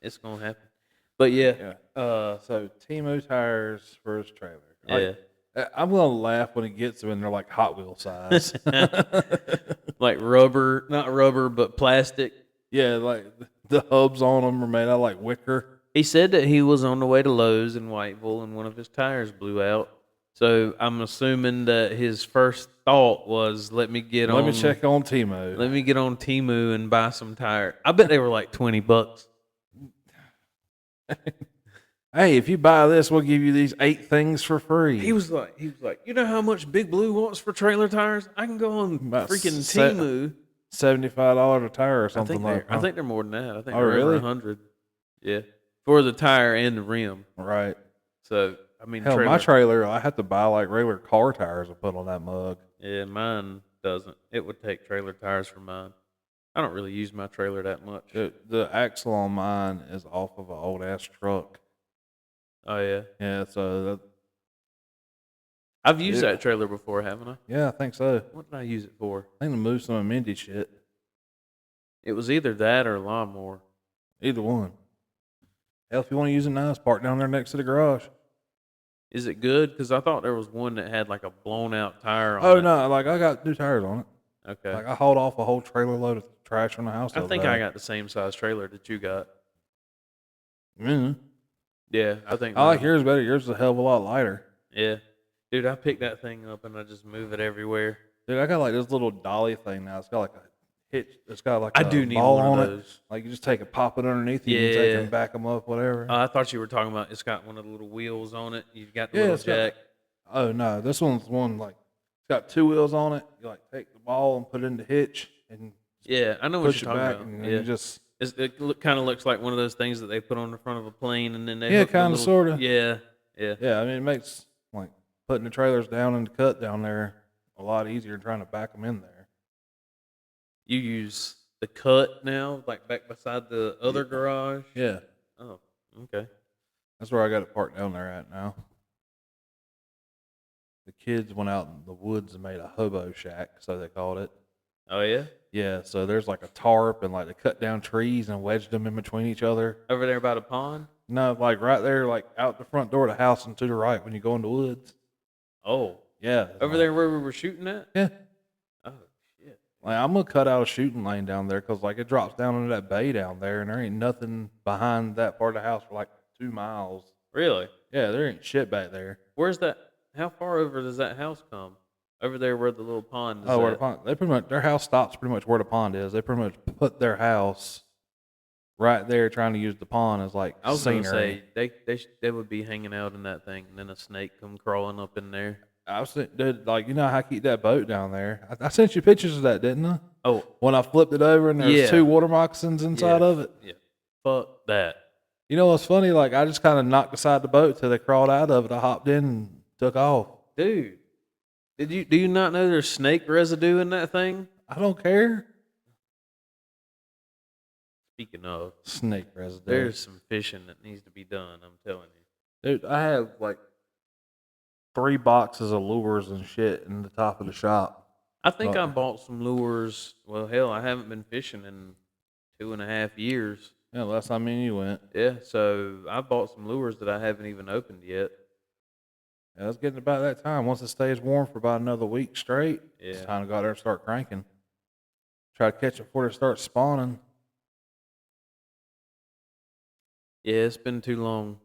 It's gonna happen. But yeah, So Temu tires for his trailer. yeah. I'm gonna laugh when it gets when they're like Hot Wheel size. Like rubber, not rubber, but plastic. Yeah, like the hubs on them are made out of like wicker. He said that he was on the way to Lowe's in Whiteville and one of his tires blew out. So I'm assuming that his first thought was, let me check on Temu. Let me get on Temu and buy some tires. I bet they were like $20. Hey, if you buy this, we'll give you these 8 things for free. He was like, you know how much Big Blue wants for trailer tires? I can go on About freaking se- Temu. $75 a tire or something like that. I think they're more than that. I think Oh, they're really? over 100. Yeah, for the tire and the rim. Right. So I mean, Hell, my trailer, I have to buy like regular car tires to put on that mug. yeah, mine doesn't. It would take trailer tires for mine. I don't really use my trailer that much. The axle on mine is off of an old ass truck. Oh yeah, Yeah, so I've used that trailer before, haven't I? yeah, I think so. What did I use it for? I think to move some of Mindy shit. It was either that or a lawnmower. Either one. Hell, if you want to use it now, it's parked down there next to the garage. Is it good? Because I thought there was one that had like a blown out tire on it. Oh no, like I got new tires on it. Okay. Like I hauled off a whole trailer load of trash from the house. the I other think day. I got the same size trailer that you got. Mhm. Yeah, I think. I like mine- yours better. Yours is a hell of a lot lighter. Yeah, dude, I picked that thing up and I just move it everywhere. Dude, I got like this little dolly thing now. It's got like a hitch. It's got like I a do need ball one of on it. those. Like you just take it, pop it underneath you, and take it Yeah. and back them up, whatever. I thought you were talking about it's got one of the little wheels on it. You've got the Yeah, little it's got- jack. Oh no, this one's one like it's got 2 wheels on it. You like take the ball and put it in the hitch and Yeah, I know what push you're it talking back, about. and Yeah. you just It kind of looks like one of those things that they put on the front of a plane, and then they Yeah, hook the kinda, little- sorta. Yeah, yeah. yeah. I mean, it makes like putting the trailers down in the cut down there a lot easier than trying to back them in there. You use the cut now, like back beside the other garage. Yeah, Oh, okay. that's where I got it parked down there at now. The kids went out in the woods and made a hobo shack, so they called it. Oh yeah, Yeah, so there's like a tarp and like they cut down trees and wedged them in between each other. over there by the pond. No, like right there, like out the front door of the house and to the right when you go in the woods. Oh, Yeah, over there where we were shooting at. Yeah, Oh shit. like I'm gonna cut out a shooting lane down there because like it drops down into that bay down there, and there ain't nothing behind that part of the house for like 2 miles. Really? Yeah, there ain't shit back there. Where's that? How far over does that house come? Over there where the little pond is. Oh, where the at. pond? They pretty much their house stops pretty much where the pond is. They pretty much put their house right there, trying to use the pond as like I was scenery. gonna say they would be hanging out in that thing, and then a snake come crawling up in there. I was dude, like you know how I keep that boat down there. I sent you pictures of that, didn't I? Oh When I flipped it over and there's Yeah. 2 water moccasins inside yeah, of it. Yeah. Fuck that, You know what's funny? Like I just kind of knocked aside the boat till they crawled out of it. I hopped in and took off. dude. Do you not know there's snake residue in that thing? I don't care. Speaking of, Snake residue. there's some fishing that needs to be done. I'm telling you. Dude, I have like 3 boxes of lures and shit in the top of the shop. I think Oh. I bought some lures. Well, hell, I haven't been fishing in 2.5 years. Yeah, last time me and you went. Yeah, so I bought some lures that I haven't even opened yet. Yeah, it's getting about that time. Once it stays warm for about another week straight, it's Yeah. time to go out there and start cranking. Try to catch it before it starts spawning. Yeah, it's been too long.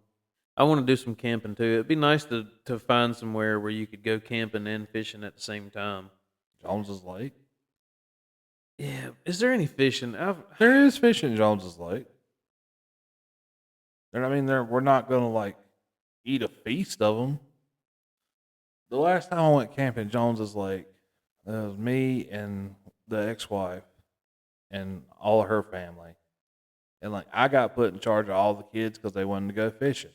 I want to do some camping too. It'd be nice to find somewhere where you could go camping and fishing at the same time. Jones's Lake. Yeah, is there any fishing? There is fish in Jones's Lake. I mean, we're not gonna like eat a feast of them. The last time I went camping Jones's Lake, it was me and the ex-wife and all of her family, and like I got put in charge of all the kids because they wanted to go fishing.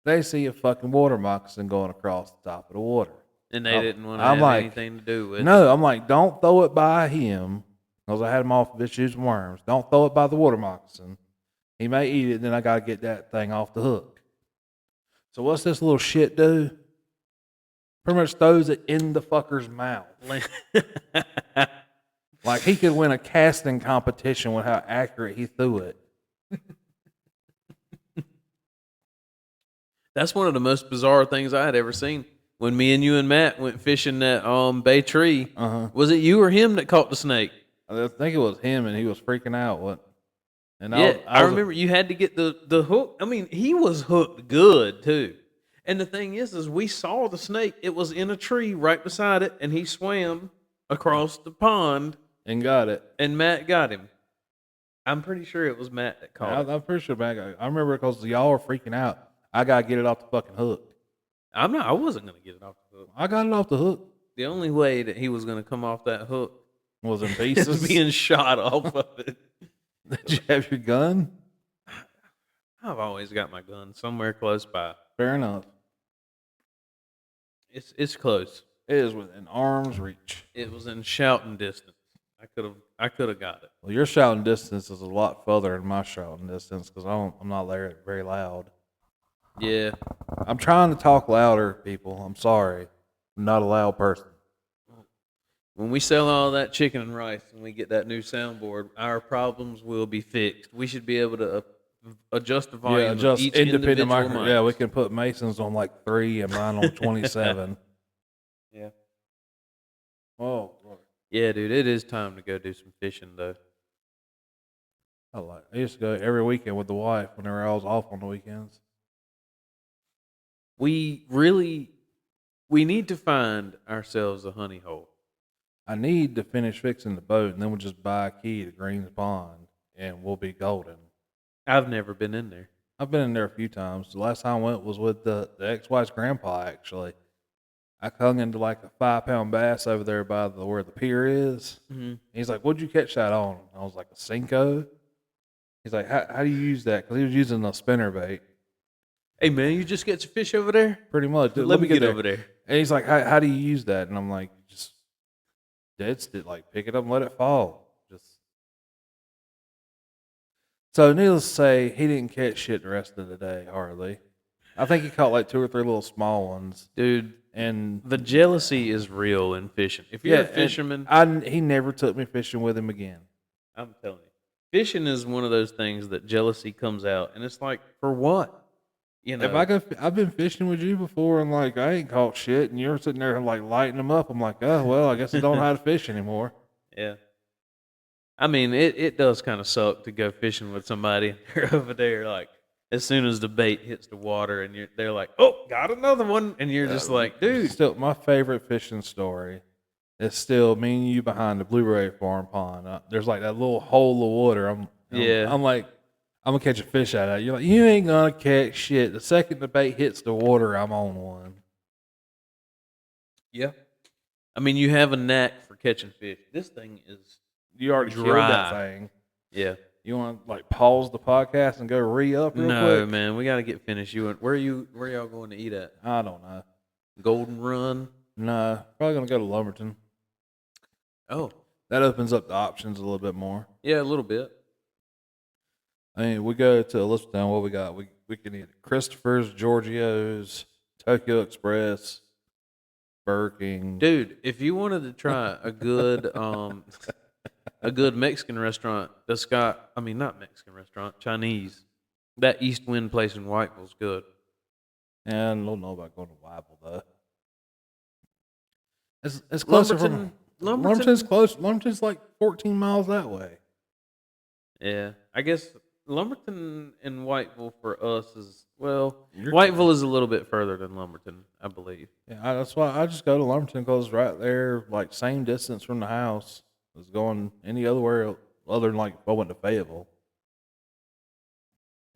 They see a fucking water moccasin going across the top of the water. And they didn't want to I'm have like, anything to do with it. No, I'm like, don't throw it by him because I had him off of issues and worms. Don't throw it by the water moccasin. He may eat it, then I got to get that thing off the hook. So what's this little shit do? Pretty much throws it in the fucker's mouth. Like he could win a casting competition with how accurate he threw it. That's one of the most bizarre things I had ever seen. When me and you and Matt went fishing that Bay Tree, was it you or him that caught the snake? I think it was him, and he was freaking out. What? And Yeah, I was- remember you had to get the hook. I mean, he was hooked good too. And the thing is we saw the snake. It was in a tree right beside it, and he swam across the pond, and got it. and Matt got him. I'm pretty sure it was Matt that caught it. I'm pretty sure back. I remember because y'all were freaking out. I gotta get it off the fucking hook. I wasn't gonna get it off the hook. I got it off the hook. The only way that he was gonna come off that hook Was in is pieces. being shot off of it. Did you have your gun? I've always got my gun somewhere close by. Fair enough. It's close. It is within arm's reach. It was in shouting distance. I could have got it. Well, your shouting distance is a lot further than my shouting distance because I'm not there very loud. Yeah. I'm trying to talk louder, people. I'm sorry. I'm not a loud person. When we sell all that chicken and rice and we get that new soundboard, our problems will be fixed. We should be able to adjust the volume Yeah, of just each independent individual micro. mic. Yeah, we can put Masons on like 3 and mine on 27. Yeah. Oh, Lord. Yeah, dude, it is time to go do some fishing though. I used to go every weekend with the wife whenever I was off on the weekends. We need to find ourselves a honey hole. I need to finish fixing the boat, and then we'll just buy a key to Green's Pond, and we'll be golden. I've never been in there. I've been in there a few times. The last time I went was with the ex-wife's grandpa, actually. I hung into like a 5-pound bass over there by where the pier is. Mm-hmm. He's like, "What'd you catch that on?" I was like, "A Cinco." He's like, how do you use that? Because he was using a spinner bait. Hey, man, you just get your fish over there? Pretty much. Let me get over there. And he's like, how do you use that? And I'm like, just dead stick, like pick it up and let it fall. So needless to say, he didn't catch shit the rest of the day, hardly. I think he caught like 2 or 3 little small ones. Dude, and the jealousy is real in fishing. If you're a fisherman, he never took me fishing with him again. I'm telling you, fishing is one of those things that jealousy comes out, and it's like, for what? You know, I've been fishing with you before, and like I ain't caught shit, and you're sitting there like lighting them up. I'm like, oh well, I guess I don't know how to fish anymore. Yeah. I mean, it does kind of suck to go fishing with somebody. They're over there, like, as soon as the bait hits the water, and they're like, "Oh, got another one," and you're just like, "Dude." Still, my favorite fishing story is still me and you behind the blueberry farm pond. There's like that little hole of water. I'm like, I'm gonna catch a fish out of it. You're like, you ain't gonna catch shit. The second the bait hits the water, I'm on one. Yeah. I mean, you have a knack for catching fish. This thing is. You already killed that thing. Yeah. You want to like pause the podcast and go re-up real quick? No, man. We got to get finished. Where y'all going to eat at? I don't know. Golden Run? No, probably going to go to Lumberton. Oh. That opens up the options a little bit more. Yeah, a little bit. I mean, we go to Elizabethtown. What we got? We can eat Christopher's, Giorgio's, Tokyo Express, Burger King. Dude, if you wanted to try a good a good Mexican restaurant that's got, I mean, not Mexican restaurant, Chinese. That East Wind place in Whiteville's good. And I don't know about going to Whiteville, though. It's closer from... Lumberton's close. Lumberton's like 14 miles that way. Yeah. I guess Lumberton and Whiteville for us is, well, Whiteville is a little bit further than Lumberton, I believe. Yeah, that's why I just go to Lumberton because it's right there, like same distance from the house. Was going any other other than like if I went to Fayetteville.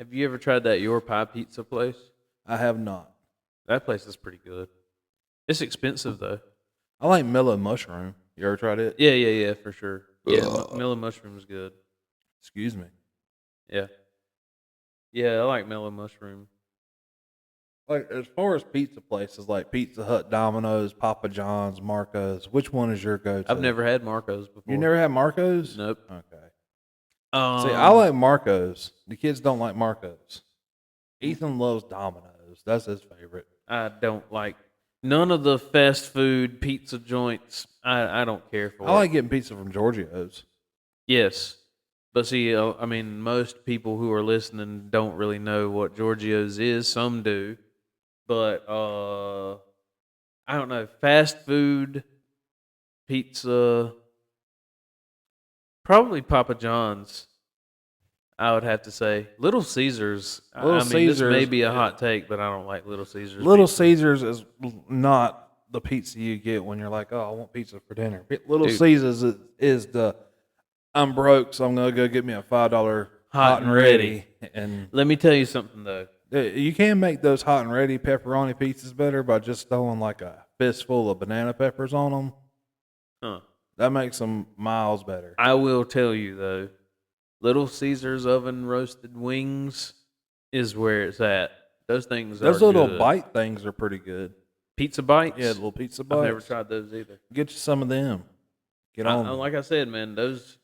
Have you ever tried that Your Pie Pizza place? I have not. That place is pretty good. It's expensive though. I like Mellow Mushroom. You ever tried it? Yeah, for sure. Yeah, Mellow Mushroom is good. Excuse me. Yeah, I like Mellow Mushroom. Like as far as pizza places, like Pizza Hut, Domino's, Papa John's, Marco's, which one is your go-to? I've never had Marco's before. You never had Marco's? Nope. Okay. See, I like Marco's. The kids don't like Marco's. Ethan loves Domino's. That's his favorite. I don't like none of the fast food pizza joints. I don't care for. I like getting pizza from Giorgio's. Yes. But see, I mean, most people who are listening don't really know what Giorgio's is. Some do. But, I don't know, fast food, pizza, probably Papa John's, I would have to say. Little Caesars, this may be a hot take, but I don't like Little Caesars. Little Caesars is not the pizza you get when you're like, oh, I want pizza for dinner. Little Caesars is the, I'm broke, so I'm going to go get me a $5 hot and ready. And let me tell you something, though. You can make those hot and ready pepperoni pizzas better by just throwing like a fistful of banana peppers on them. Huh. That makes them miles better. I will tell you, though, Little Caesars oven roasted wings is where it's at. Those things Those are little good. bite things are pretty good. Pizza bites? Yeah, little pizza bites. I've never tried those either. Get you some of them. Get on. Like I said, man, those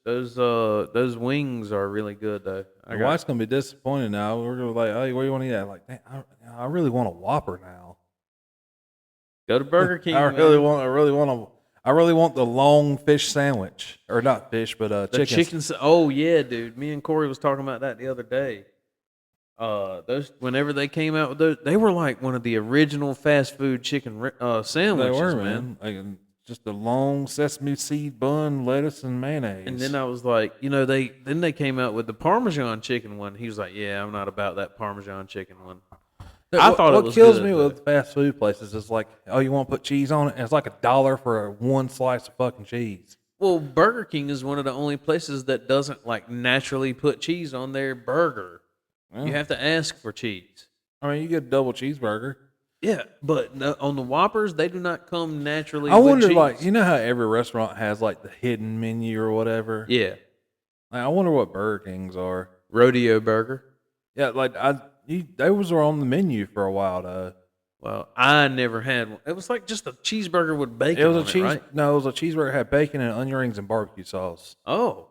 wings are really good though. My wife's gonna be disappointed now. We're gonna be like, hey, where you want to eat at? Like, I really want a Whopper now. Go to Burger King. I really want the long fish sandwich, or not fish, but chicken. Oh yeah, dude. Me and Corey was talking about that the other day. Those whenever they came out with those, they were like one of the original fast food chicken sandwiches. They were, man. Like, just a long sesame seed bun, lettuce, and mayonnaise. And then I was like, they came out with the Parmesan chicken one. He was like, yeah, I'm not about that Parmesan chicken one. I thought it what was kills good, me though. with fast food places is like, oh, you want to put cheese on it? And it's like $1 for one slice of fucking cheese. Well, Burger King is one of the only places that doesn't like naturally put cheese on their burger. You Yeah. have to ask for cheese. I mean, you get a double cheeseburger. Yeah, but on the Whoppers, they do not come naturally I with wonder, cheese. like, you know how every restaurant has like the hidden menu or whatever. Yeah, Like, I wonder what Burger Kings are. rodeo burger. Yeah, like those were on the menu for a while though. Well, I never had one. It was like just a cheeseburger with bacon It was on a cheese. it, right? No, it was a cheeseburger had bacon and onion rings and barbecue sauce. Oh,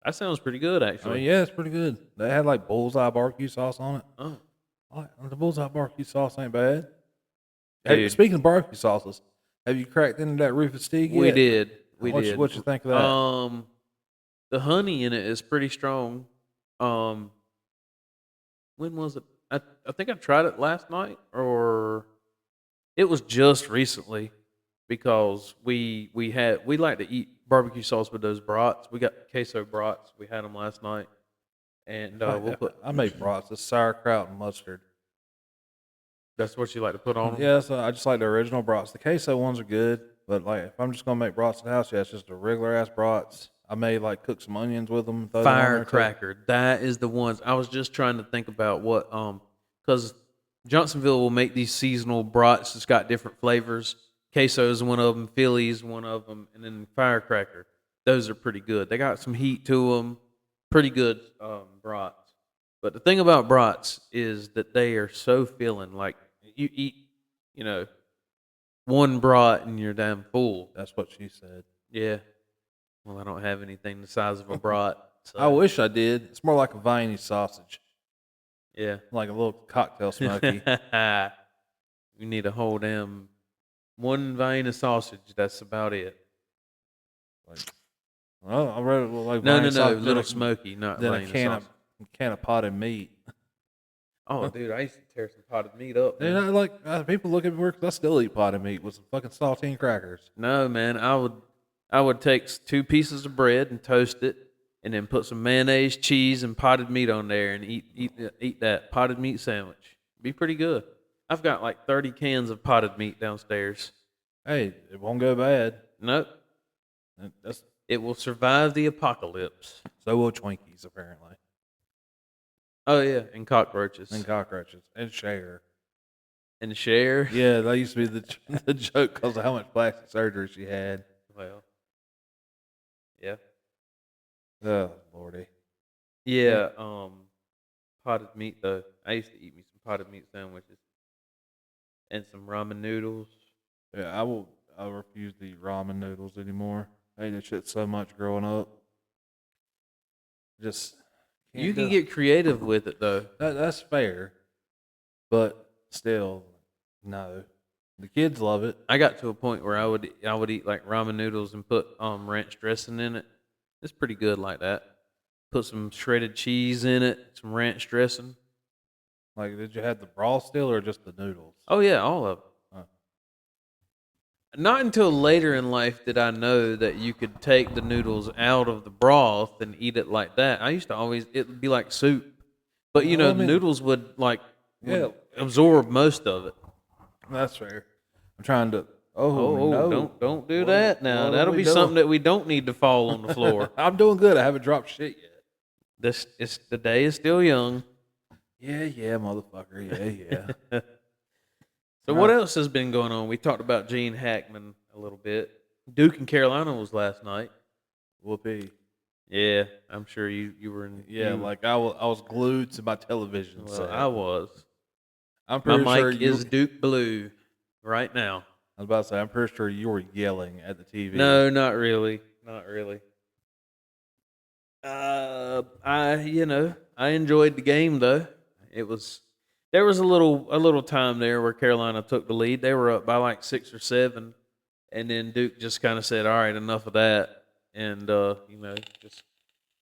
that sounds pretty good, I actually. mean, yeah, it's pretty good. They had like bullseye barbecue sauce on it. Oh, The bullseye barbecue sauce ain't bad. Dude. Hey, speaking of barbecue sauces, have you cracked into that Rufus Steak yet? we did. What you think of that? The honey in it is pretty strong. When was it? I think I tried it last night, or it was just recently, because we like to eat barbecue sauce with those brats. We got queso brats. We had them last night, and we'll put. I made brats, it's sauerkraut and mustard. That's what you like to put on 'em? Yeah, so I just like the original brats. The queso ones are good, but like if I'm just gonna make brats in the house, yeah, it's just the regular ass brats. I may like cook some onions with them. Throw them on there, too. Firecracker. That is the ones. I was just trying to think about what because Johnsonville will make these seasonal brats that's got different flavors. Queso is one of them. Philly's one of them, and then Firecracker. Those are pretty good. They got some heat to them. Pretty good brats. But the thing about brats is that they are so filling. Like you eat, one brat and you're damn full. That's what she said. Yeah. Well, I don't have anything the size of a brat. So. I wish I did. It's more like a viney sausage, Yeah. like a little cocktail smoky. You need a whole damn one vein of sausage. That's about it. Well, I read it like No, viney sausage, little smoky, not then vein a of can sausage. of can of potted meat. Oh, dude, I used to tear some potted meat up. And Man. I like people look at me weird 'cause I still eat potted meat with some fucking saltine crackers. No, man, I would take 2 pieces of bread and toast it, and then put some mayonnaise, cheese, and potted meat on there, and eat that potted meat sandwich. Be pretty good. I've got like 30 cans of potted meat downstairs. Hey, it won't go bad. Nope, That's it will survive the apocalypse. so will Twinkies apparently, Oh yeah, and cockroaches and cockroaches and share. and share. Yeah, that used to be the joke because of how much plastic surgery she had. Well, yeah. Oh lordy. Yeah, potted meat though. I used to eat me some potted meat sandwiches and some ramen noodles. Yeah, I refuse to eat ramen noodles anymore. I ate that shit so much growing up. Just can't You can do it. get creative with it though. That's fair, but still, no. The kids love it. I got to a point where I would eat like ramen noodles and put ranch dressing in it. It's pretty good like that. Put some shredded cheese in it, some ranch dressing. Like, did you have the broth still or just the noodles? Oh yeah, all of it. Huh. Not until later in life did I know that you could take the noodles out of the broth and eat it like that. I used to always, it would be like soup. But, Well, I the mean- noodles would Yeah. absorb most of it. That's fair. I'm trying to. Oh, no! don't do What- that now. what are That'll we be doing? something that we don't need to fall on the floor. I'm doing good. I haven't dropped shit yet. The day is still young. Yeah, motherfucker. Yeah. So what else has been going on? We talked about Gene Hackman a little bit. Duke and Carolina was last night. Whoopee. Yeah, I'm sure you were in. Yeah, like I was glued to my television well, set. I was. I'm My pretty sure mic you. is Duke Blue right now. I was about to say, I'm pretty sure you were yelling at the TV. No, not really. Not really. I enjoyed the game though. There was a little time there where Carolina took the lead. They were up by like 6 or 7, and then Duke just kind of said, "All right, enough of that," and just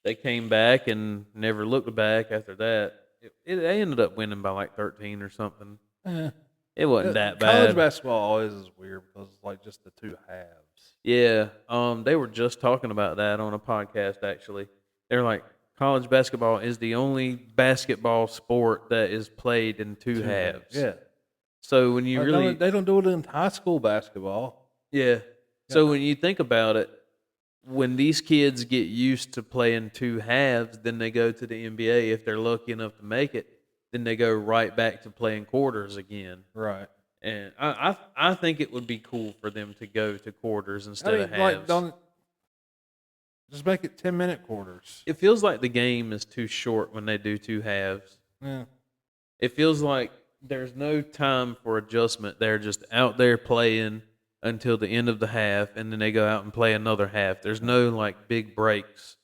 they came back and never looked back after that. They ended up winning by like 13 or something. Eh. It wasn't that College bad. basketball always is weird because it's like just the two halves. Yeah, they were just talking about that on a podcast. Actually, they're like college basketball is the only basketball sport that is played in two halves. Yeah. So when you really, they don't do it in high school basketball. yeah. So when you think about it, when these kids get used to playing two halves, then they go to the NBA. If they're lucky enough to make it, then they go right back to playing quarters again. Right. And I think it would be cool for them to go to quarters instead of halves. Like, don't just make it 10-minute quarters. It feels like the game is too short when they do two halves. Yeah. It feels like there's no time for adjustment. They're just out there playing until the end of the half, and then they go out and play another half. There's no like big breaks.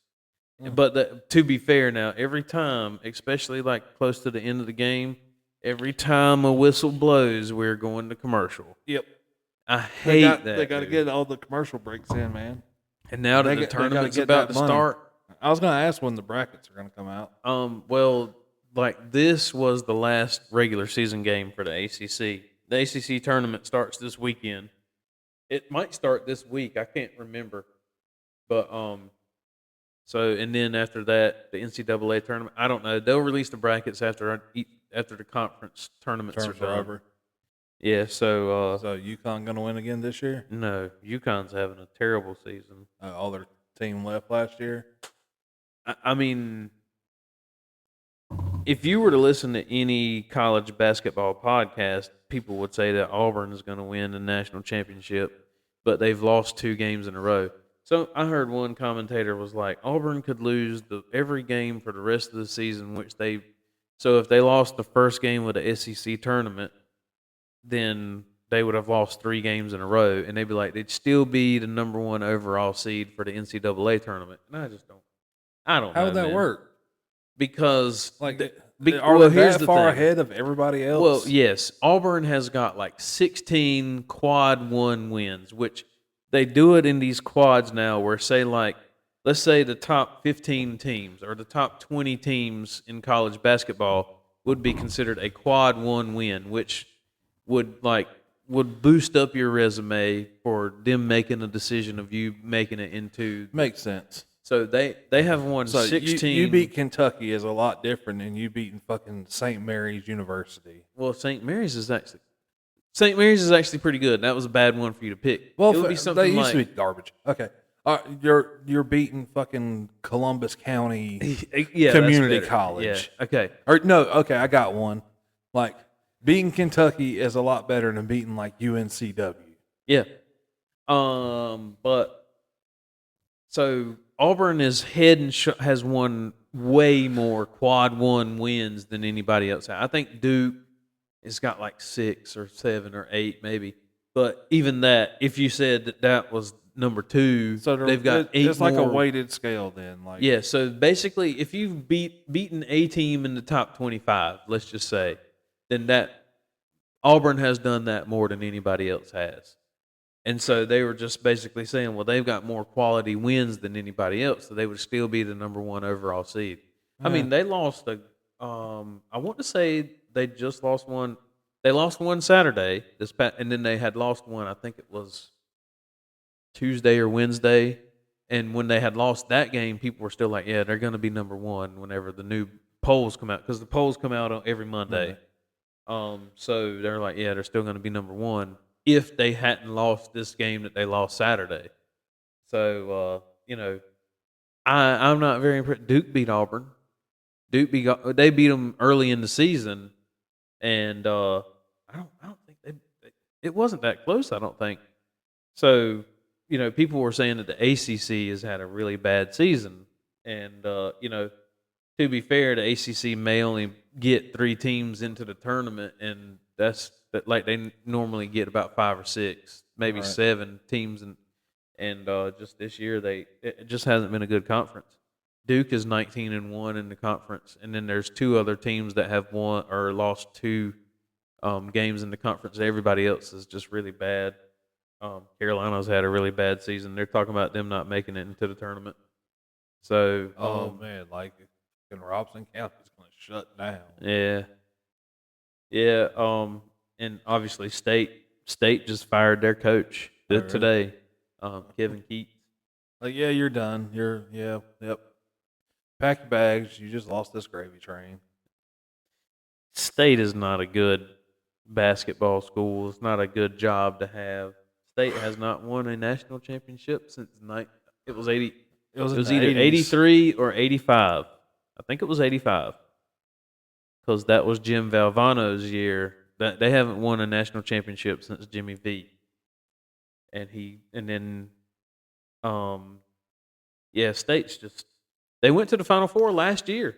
But to be fair now, every time, especially like close to the end of the game, every time a whistle blows, we're going to commercial. Yep. I hate that. They got to get all the commercial breaks in, man. And now that the tournament's about to start, I was going to ask when the brackets are going to come out. well, like this was the last regular season game for the ACC. The ACC tournament starts this weekend. It might start this week. I can't remember, but so and then after that, the NCAA tournament. I don't know. They'll release the brackets after the conference tournaments are done. Over. Yeah. So UConn going to win again this year? no, UConn's having a terrible season. All their team left last year. I mean, if you were to listen to any college basketball podcast, people would say that Auburn is going to win the national championship, but they've lost 2 games in a row. So I heard one commentator was like, Auburn could lose every game for the rest of the season, so if they lost the first game of the SEC tournament, then they would have lost 3 games in a row, and they'd still be the number 1 overall seed for the NCAA tournament. And I just don't know. How would that work? Because Are well, they here's that the far thing. ahead of everybody else? Well, yes. Auburn has got like 16 quad 1 wins, which they do it in these quads now where let's say the top 15 teams or the top 20 teams in college basketball would be considered a quad 1 win, which would boost up your resume for them making a decision of you making it into. Makes sense. So they have won 16. You beat Kentucky is a lot different than you beating fucking St. Mary's University. Well, St. Mary's is actually pretty good. That was a bad one for you to pick. Well, it would be something they used like, to be garbage. Okay. You're beating fucking Columbus County yeah, Community that's better. College. Yeah. Okay. Or no, okay, I got one. Like beating Kentucky is a lot better than beating like UNCW. Yeah. But so Auburn has won way more quad 1 wins than anybody else. I think Duke has got like 6 or 7 or 8 maybe. But even that, if you said that was number 2, So they've got 8 It's more. like a weighted scale then. Like Yeah, so basically if you've beaten a team in the top 25, let's just say, then that Auburn has done that more than anybody else has. And so they were just basically saying, well, they've got more quality wins than anybody else, so they would still be the number 1 overall seed. I mean, they lost I want to say they just lost one. They lost one Saturday, and then they had lost one, I think it was Tuesday or Wednesday. And when they had lost that game, people were still like, yeah, they're going to be number 1 whenever the new polls come out, because the polls come out on every Monday. So they're like, yeah, they're still going to be number 1 if they hadn't lost this game that they lost Saturday. So, I'm not very impressed. Duke beat Auburn. They beat them early in the season, and I don't think it wasn't that close, I don't think. So, people were saying that the ACC has had a really bad season, and to be fair, the ACC may only get 3 teams into the tournament, and that's like they normally get about 5 or 6, maybe 7 teams, and just this year it just hasn't been a good conference. Duke is 19-1 in the conference, and then there's 2 other teams that have won or lost 2 games in the conference. Everybody else is just really bad. Carolina's had a really bad season. They're talking about them not making it into the tournament. So, man, like Robson County's going to shut down. Yeah. And obviously State just fired their coach today, Kevin Keats. Like, yeah, you're done. Yep. Pack your bags. You just lost this gravy train. State is not a good basketball school. It's not a good job to have. State has not won a national championship since it was 80. It was, It in was the either 80s. 83 or 85. I think it was 85 because that was Jim Valvano's year. That they haven't won a national championship since Jimmy V. State's just they went to the Final Four last year.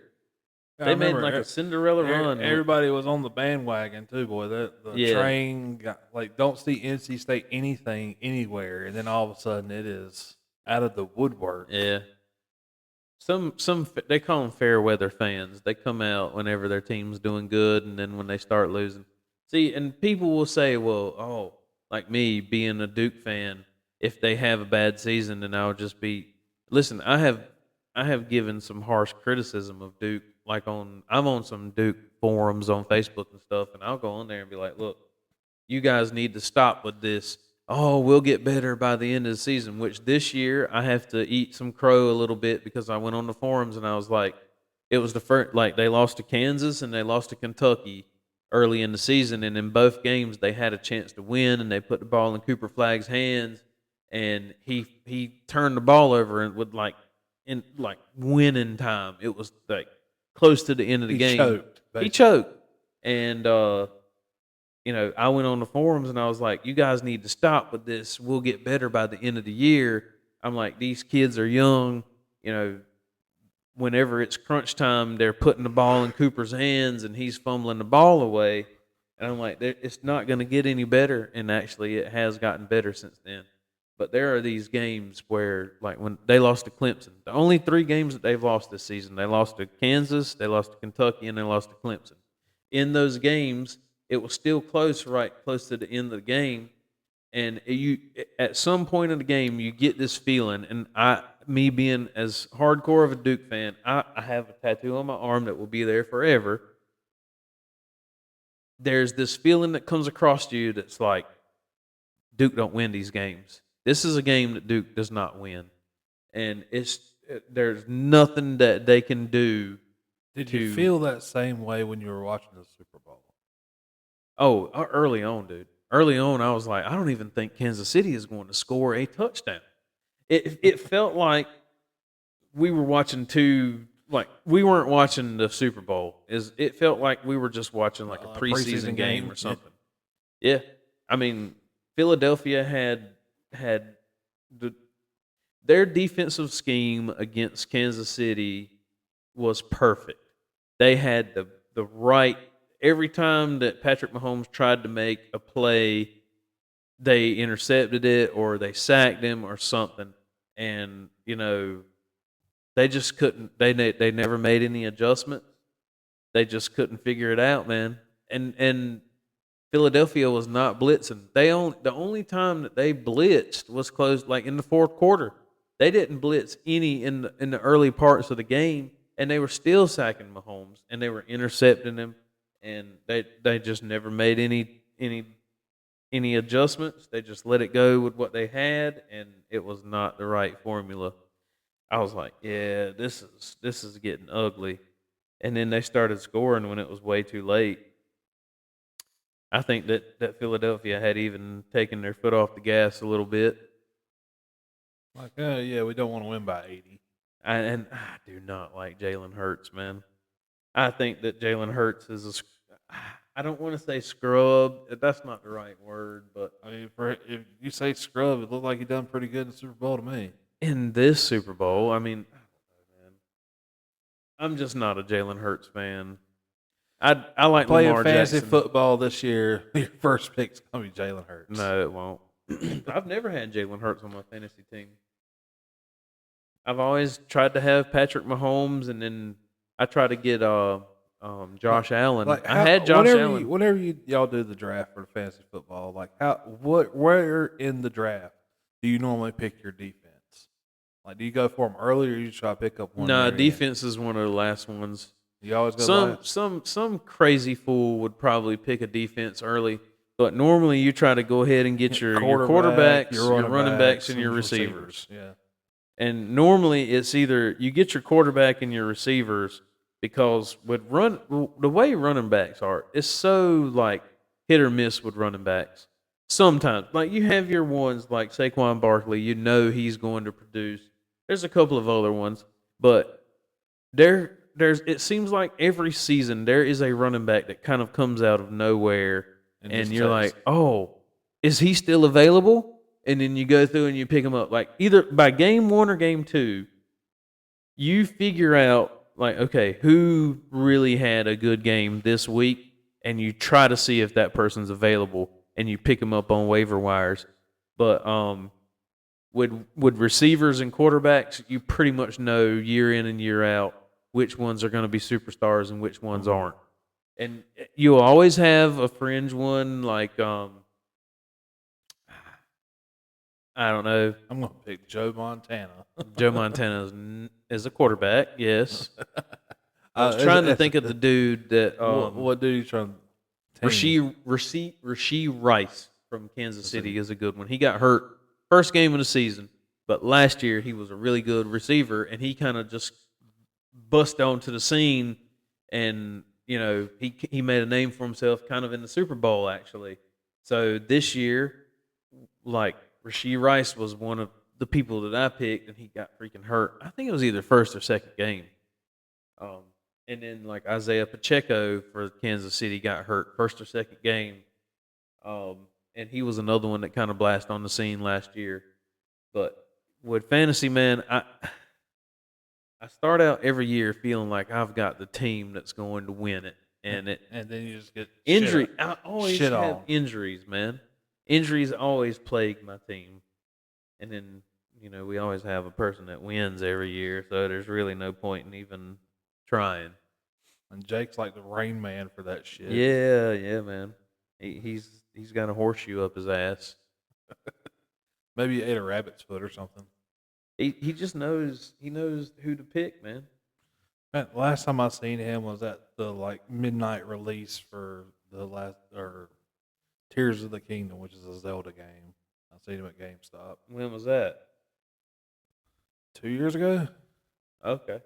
They made like a Cinderella run. Everybody was on the bandwagon too, boy. The train got don't see NC State anything anywhere, and then all of a sudden it is out of the woodwork. Yeah. Some they call them fair weather fans. They come out whenever their team's doing good, and then when they start losing. See, and people will say, well, like me being a Duke fan, if they have a bad season, then I'll just be. Listen, I have given some harsh criticism of Duke. I'm on some Duke forums on Facebook and stuff, and I'll go on there and be like, look, you guys need to stop with this. Oh, we'll get better by the end of the season, which this year I have to eat some crow a little bit because I went on the forums and I was like, it was the first, they lost to Kansas and they lost to Kentucky early in the season, and in both games they had a chance to win, and they put the ball in Cooper Flagg's hands, and he turned the ball over and with in winning time. It was close to the end of the game. He choked. And I went on the forums and I was like, you guys need to stop with this. We'll get better by the end of the year. I'm like, these kids are young, whenever it's crunch time, they're putting the ball in Cooper's hands and he's fumbling the ball away. And I'm like, it's not going to get any better. And actually, it has gotten better since then. But there are these games where, when they lost to Clemson, the only 3 games that they've lost this season, they lost to Kansas, they lost to Kentucky, and they lost to Clemson. In those games, it was still close to the end of the game. And at some point in the game, you get this feeling, and me being as hardcore of a Duke fan, I have a tattoo on my arm that will be there forever. There's this feeling that comes across to you that's like, Duke don't win these games. This is a game that Duke does not win. And there's nothing that they can do. Did you feel that same way when you were watching the Super Bowl? Oh, early on, dude. Early on, I was like, I don't even think Kansas City is going to score a touchdown. It felt like we were watching we weren't watching the Super Bowl. It felt like we were just watching a preseason game or something. Yeah. I mean, Philadelphia had their defensive scheme against Kansas City was perfect. They had the right. Every time that Patrick Mahomes tried to make a play, they intercepted it or they sacked him or something. And, they just couldn't. They never made any adjustments. They just couldn't figure it out, man. And Philadelphia was not blitzing. The only time that they blitzed was close, in the fourth quarter. They didn't blitz any in the early parts of the game, and they were still sacking Mahomes, and they were intercepting him, and they just never made any adjustments. They just let it go with what they had, and it was not the right formula. I was like, yeah, this is getting ugly. And then they started scoring when it was way too late. I think that Philadelphia had even taken their foot off the gas a little bit. We don't want to win by 80. And I do not like Jalen Hurts, man. I think that Jalen Hurts is I don't want to say scrub. That's not the right word, but I mean, if you say scrub, it looked like he done pretty good in the Super Bowl to me. In this Super Bowl, I mean, man, I'm just not a Jalen Hurts fan. I like playing Lamar fantasy Jackson. football this year. Your first pick's gonna be Jalen Hurts. No, it won't. I've never had Jalen Hurts on my fantasy team. I've always tried to have Patrick Mahomes, and then I try to get Josh Allen. I had Josh Allen. Whenever y'all do the draft for the fantasy football, where in the draft do you normally pick your defense? Do you go for them early, or you try to pick up one? No, defense is one of the last ones. You always go some crazy fool would probably pick a defense early, but normally you try to go ahead and get your quarterbacks, your running backs, and your receivers. Yeah. And normally it's either you get your quarterback and your receivers because the way running backs are, it's so like hit or miss with running backs. Sometimes, like you have your ones like Saquon Barkley, you know he's going to produce. There's a couple of other ones, but there's it seems like every season there is a running back that kind of comes out of nowhere and you're like, "Oh, is he still available?" And then you go through and you pick him up. Like either by game 1 or game 2, you figure out like, okay, who really had a good game this week, and you try to see if that person's available, and you pick them up on waiver wires. But with receivers and quarterbacks, you pretty much know year in and year out which ones are going to be superstars and which ones aren't. And you'll always have a fringe one like I don't know. I'm going to pick Joe Montana. Joe Montana is a quarterback, yes. I was trying to think of the dude that what dude are you trying to Rashee Rice from Kansas City is a good one. He got hurt first game of the season, but last year he was a really good receiver, and he kind of just bust onto the scene, and you know he made a name for himself kind of in the Super Bowl actually. So this year, like Rashee Rice was one of the people that I picked, and he got freaking hurt. I think it was either first or second game. And then like Isaiah Pacheco for Kansas City got hurt first or second game. And he was another one that kind of blasted on the scene last year. But with fantasy, man, I start out every year feeling like I've got the team that's going to win it, and then you just get injury. I always shit have on. injuries, man. Injuries always plague my team, and then we always have a person that wins every year, so there's really no point in even trying. And Jake's like the Rain Man for that shit. Yeah, man. He's got a horseshoe up his ass. Maybe he ate a rabbit's foot or something. He just knows who to pick, man. Man, last time I seen him was at the like midnight release for the Tears of the Kingdom, which is a Zelda game. I seen him at GameStop. When was that? 2 years ago. Okay.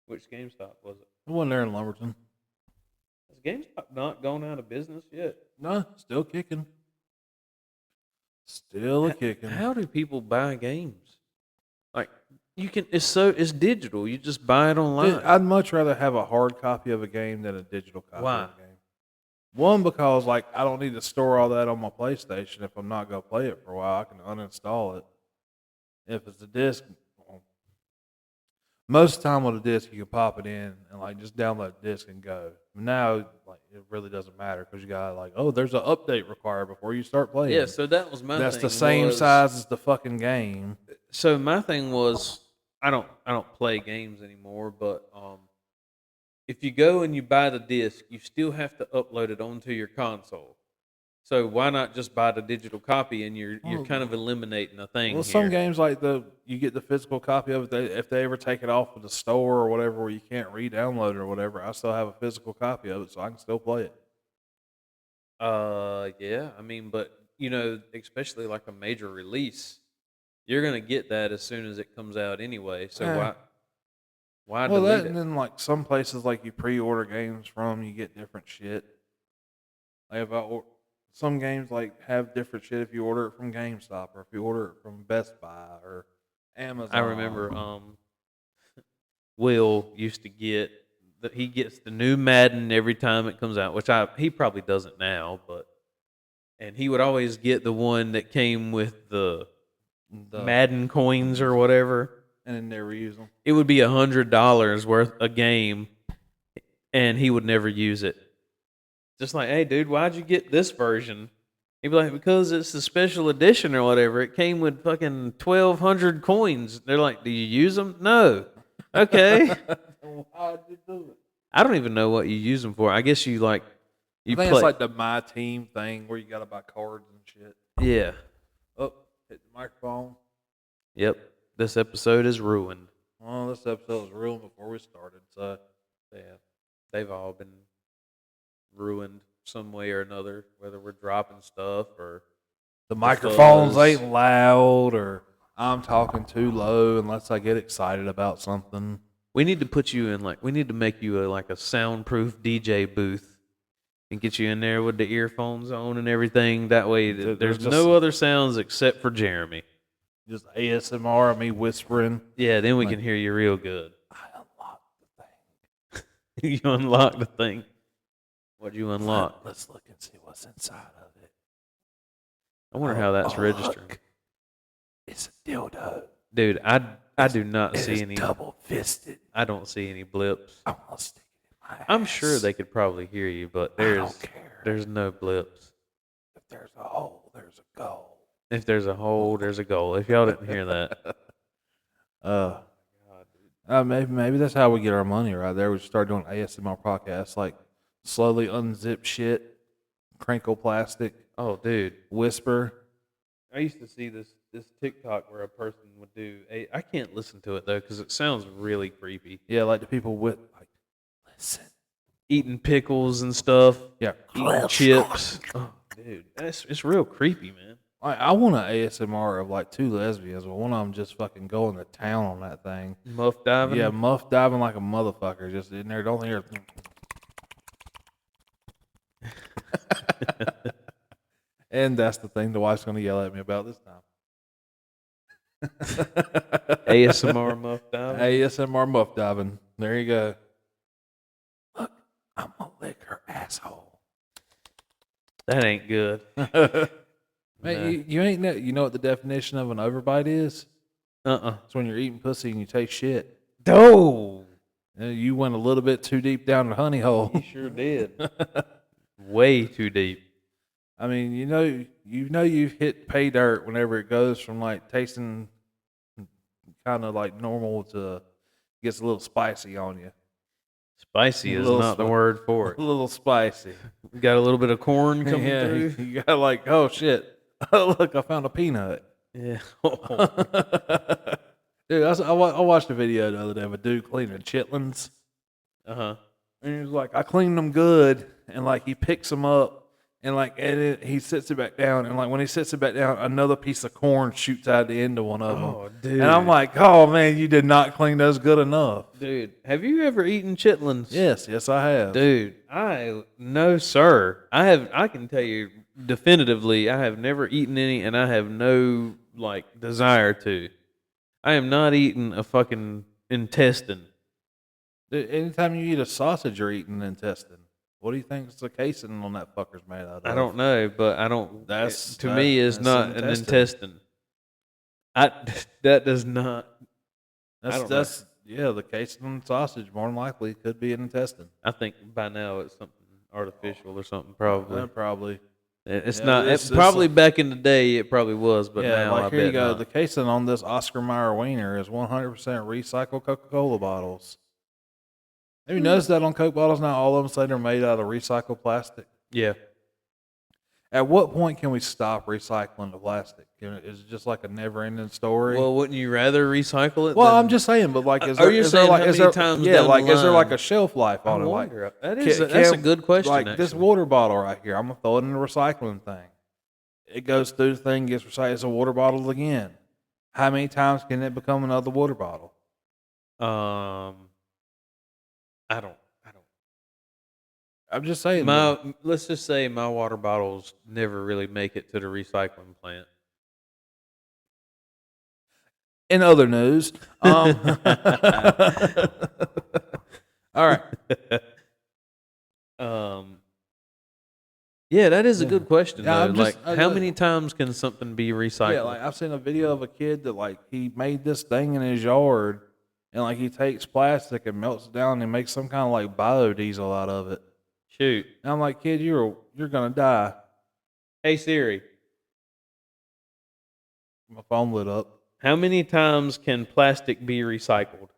Which GameStop was it? The one there in Lumberton. Has GameStop not gone out of business yet? No, still kicking. Still kicking. How do people buy games? Like you can, it's digital. You just buy it online. Dude, I'd much rather have a hard copy of a game than a digital copy Why? of a game. One, because like I don't need to store all that on my PlayStation. If I'm not gonna play it for a while, I can uninstall it. If it's a disc, most of the time with a disc, you can pop it in and like just download the disc and go. Now, like it really doesn't matter because you got like, oh, there's an update required before you start playing. Yeah, so that was my. That's thing the same was, size as the fucking game. So my thing was, I don't play games anymore, but if you go and you buy the disc, you still have to upload it onto your console. So why not just buy the digital copy and you're kind of eliminating a thing? Well, here. some games like you get the physical copy of it. If they ever take it off of the store or whatever, where you can't re-download it or whatever, I still have a physical copy of it, so I can still play it. Yeah, I mean, but especially like a major release, you're gonna get that as soon as it comes out anyway. So why Well, delete that it? and then like some places like you pre-order games from, you get different shit. Like some games like have different shit if you order it from GameStop or if you order it from Best Buy or Amazon. I remember Will used to get he gets the new Madden every time it comes out, which he probably doesn't now, and he would always get the one that came with the Madden coins or whatever, and then never use them. It would be $100 worth a game, and he would never use it. Just like, hey, dude, why'd you get this version? He'd be like, because it's a special edition or whatever. It came with fucking 1,200 coins. They're like, do you use them? No. Okay. Why'd you do it? I don't even know what you use them for. I guess you I think it's like the My Team thing where you got to buy cards and shit. Yeah. Oh, hit the microphone. Yep. This episode is ruined. Well, this episode was ruined before we started, so yeah, they've all been ruined some way or another, whether we're dropping stuff or the microphones fuzz. ain't loud or I'm talking too low unless I get excited about something. We need to put you in we need to make you a soundproof DJ booth and get you in there with the earphones on and everything. That way, there's just- no other sounds except for Jeremy. Just ASMR of me whispering. Yeah, then we can hear you real good. I unlocked the thing. You unlock the thing. What'd you unlock? Let's look and see what's inside of it. I wonder how that's registering. Look. It's a dildo. Dude, I do not see It's any. double fisted. I don't see any blips. I'm gonna stick it in my ass. I'm sure they could probably hear you, but I don't care. there's no blips. If there's a hole, there's a goal. If there's a hole, there's a goal. If y'all didn't hear that, maybe that's how we get our money right there. We start doing ASMR podcasts, like slowly unzip shit, crinkle plastic, oh, dude, whisper. I used to see this TikTok where a person would do. I can't listen to it though because it sounds really creepy. Yeah, like the people with like, listen. Eating pickles and stuff. Yeah, Eating chips. Oh, dude, it's real creepy, man. I want an ASMR of like two lesbians, but one of them just fucking going to town on that thing. Muff diving. Yeah, muff diving like a motherfucker, just in there. Don't hear. And that's the thing the wife's going to yell at me about this time. ASMR muff diving. ASMR muff diving. There you go. Look, I'm going to lick her asshole. That ain't good. Man, you ain't know. You know what the definition of an overbite is? It's when you're eating pussy and you taste shit. Oh, You went a little bit too deep down the honey hole. you sure did. Way too deep. I mean, you've hit pay dirt whenever it goes from like tasting kind of like normal to gets a little spicy on you. Spicy is Little not the word for A it. little spicy. We got a little bit of corn coming Yeah, through. you got like, oh shit! Oh look, I found a peanut. Yeah. Dude, I watched a video the other day of a dude cleaning chitlins, Uh-huh. and he was like, I cleaned them good, and like he picks them up. And like he sits it back down, and like when he sits it back down, another piece of corn shoots out the end of one of them. Oh, dude. And I'm like, oh man, you did not clean those good enough. Dude, have you ever eaten chitlins? Yes, I have. Dude, no, sir. I can tell you definitively, I have never eaten any, and I have no like desire to. I am not eating a fucking intestine. Dude, anytime you eat a sausage, you're eating an intestine. What do you think the casing on that fucker's made out of? I don't know, but I don't. That's to me is that's not an intestine. That does not. That's the casing on the sausage more than likely could be an intestine. I think by now it's something artificial or something. Probably. Probably. It's Yeah, not. it's Probably back in the day it probably was, but yeah, now like I here bet you go. not. The casing on this Oscar Mayer wiener is 100% recycled Coca-Cola bottles. Have you noticed that on Coke bottles now? All of them say they're made out of recycled plastic. Yeah. At what point can we stop recycling the plastic? Is it just like a never-ending story? Well, wouldn't you rather recycle it? Well, than- I'm just saying, but like, is Are there, you is there saying like, how is many there, times yeah, down the like, is there like line? a shelf life I on it? wonder. Like, That's a good question. Like this actually. water bottle right here, I'm gonna throw it in the recycling thing. It goes through the thing, gets recycled. It's a water bottle again. How many times can it become another water bottle? I don't. I'm just saying. Let's just say my water bottles never really make it to the recycling plant. In other news, all right. Yeah, that is a good question. Yeah, though. I'm just- how many times can something be recycled? Yeah, like I've seen a video of a kid that like he made this thing in his yard, and like he takes plastic and melts it down and makes some kind of like biodiesel out of it. Shoot. And I'm like, kid, you're gonna die. Hey Siri, My phone lit up. how many times can plastic be recycled?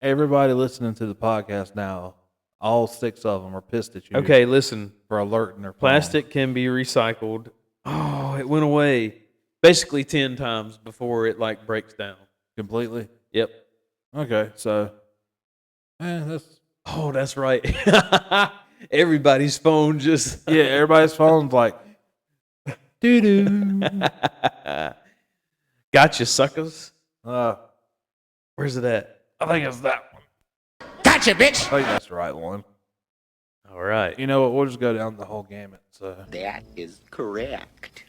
Everybody listening to the podcast now, all 6 of them are pissed at you. Okay, listen. For alerting their phone. Plastic can be recycled. Oh, it went away. Basically 10 times before it like breaks down. Completely. Yep. Okay, so that's Oh, that's right. Everybody's phone just everybody's phone's like doo doo. Gotcha, suckers. Uh, Where's it at? I think it's that one. Gotcha, bitch. I think that's the right one. All right. You know what? We'll just go down the whole gamut. So, That is correct.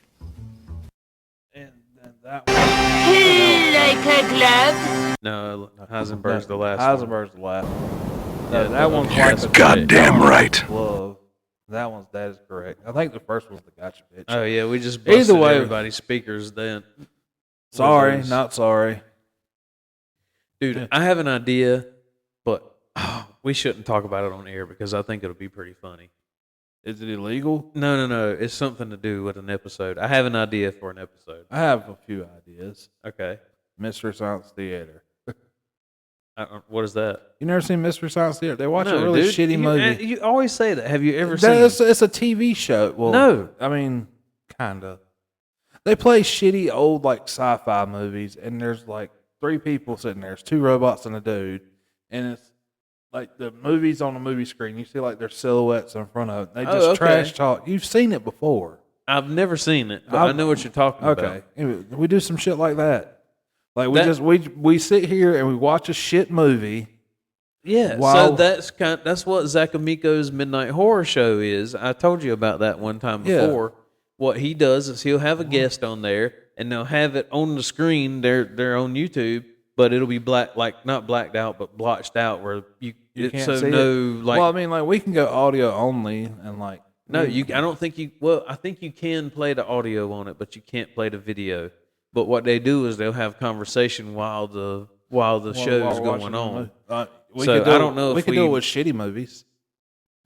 and then that one. Like a glove. No, Heisenberg's the last one. Heisenberg's the last one. Yeah, That one's that's like a goddamn right. Love. That is correct. I think the first one's the gotcha bitch. Oh, yeah, we just Either busted way- everybody's speakers then. Sorry, Wizards. not sorry. Dude, I have an idea, but we shouldn't talk about it on air because I think it'll be pretty funny. Is it illegal? No. It's something to do with an episode. I have an idea for an episode. I have a few ideas. Okay. Mystery Science Theater. What is that? You never seen Mystery Science Theater? They watch No, a really dude. shitty movie. You always say that. Have you ever seen It's a TV show. Well, No. I mean, kind of. They play shitty old like sci-fi movies, and there's like 3 people sitting there. There's 2 robots and a dude, and it's like the movies on the movie screen. You see like their silhouettes in front of it. They just okay. trash talk. You've seen it before. I've never seen it, but I know what you're talking about. Okay, anyway, we do some shit like that. Like That- we sit here and we watch a shit movie. Yeah, Wow. so that's what Zach Amico's Midnight Horror Show is. I told you about that one time Yeah. before. What he does is he'll have a guest on there, and they'll have it on the screen. They're on YouTube, but it'll be black, like not blacked out, but blotched out where you Can't so see no it. like Well, I mean, like we can go audio only and like no. I don't think you. Well, I think you can play the audio on it, but you can't play the video. But what they do is they'll have conversation while the show is going on. We So, could do I don't know We if could do we- it with shitty movies.